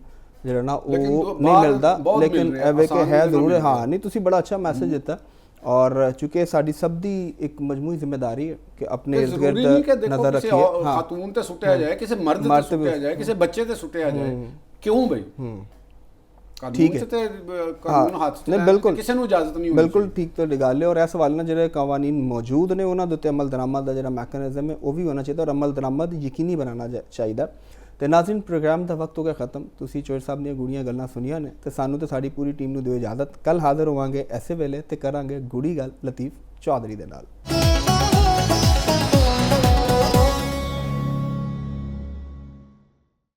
ਜਿਹੜਾ ਨਾ ਉਹ ਨਹੀਂ ਮਿਲਦਾ, ਲੇਕਿਨ ਐਵੇਂ ਕਿ ਹੈ ਜ਼ਰੂਰ। ਹਾਂ ਨਹੀਂ, ਤੁਸੀਂ ਬੜਾ ਅੱਛਾ ਮੈਸੇਜ ਦਿੱਤਾ। ਔਰ ਚूंकि ਸਾਡੀ ਸਭ ਦੀ ਇੱਕ ਮਜਮੂਈ ਜ਼ਿੰਮੇਵਾਰੀ ਹੈ ਕਿ ਆਪਣੇ ਇਰਦ ਗਿਰਦ ਨਜ਼ਰ ਰੱਖੀਏ। ਖਾਤੂਨ ਤੇ ਸੁੱਟਿਆ ਜਾਏ, ਕਿਸੇ ਮਰਦ ਤੇ ਸੁੱਟਿਆ ਜਾਏ, ਕਿਸੇ ਬੱਚੇ ਤੇ ਸੁੱਟਿਆ ਜਾਏ, ਕਿਉਂ ਬਈ? ਠੀਕ ਹੈ, ਕਾਨੂੰਨ ਹੱਥ 'ਚ ਬਿਲਕੁਲ ਕਿਸੇ ਨੂੰ ਇਜਾਜ਼ਤ ਨਹੀਂ ਹੋਣੀ। ਬਿਲਕੁਲ ਠੀਕ ਤੁਹਾਡੀ ਗੱਲ ਹੈ। ਔਰ ਇਸ ਹਵਾਲੇ ਨਾਲ ਜਿਹੜੇ ਕਾਨੂੰਨ ਮੌਜੂਦ ਨੇ ਉਹਨਾਂ ਦੇ ਉੱਤੇ ਅਮਲ ਦਰਾਮਦ ਦਾ ਜਿਹੜਾ ਮੈਕੈਨਿਜ਼ਮ ਹੈ ਉਹ ਵੀ ਹੋਣਾ ਚਾਹੀਦਾ, ਔਰ ਅਮਲ ਦਰਾਮਦ ਯਕੀਨੀ ਬਣਾਉਣਾ ਚਾਹੀਦਾ। ਤੇ ਨਾਜ਼ਰੀਨ, ਪ੍ਰੋਗਰਾਮ ਦਾ ਵਕਤ ਹੋ ਗਿਆ ਖਤਮ। ਤੁਸੀਂ ਚੋਰ ਸਾਹਿਬ ਦੀਆਂ ਗੂੜੀਆਂ ਗੱਲਾਂ ਸੁਣੀਆਂ ਨੇ, ਤੇ ਸਾਨੂੰ ਤੇ ਸਾਡੀ ਪੂਰੀ ਟੀਮ ਨੂੰ ਦਿਓ ਇਜਾਜ਼ਤ। ਕੱਲ ਹਾਜ਼ਰ ਹੋਵਾਂਗੇ ਐਸੇ ਵੇਲੇ ਤੇ ਕਰਾਂਗੇ ਗੂੜੀ ਗੱਲ ਲਤੀਫ ਚੌਧਰੀ ਦੇ ਨਾਲ।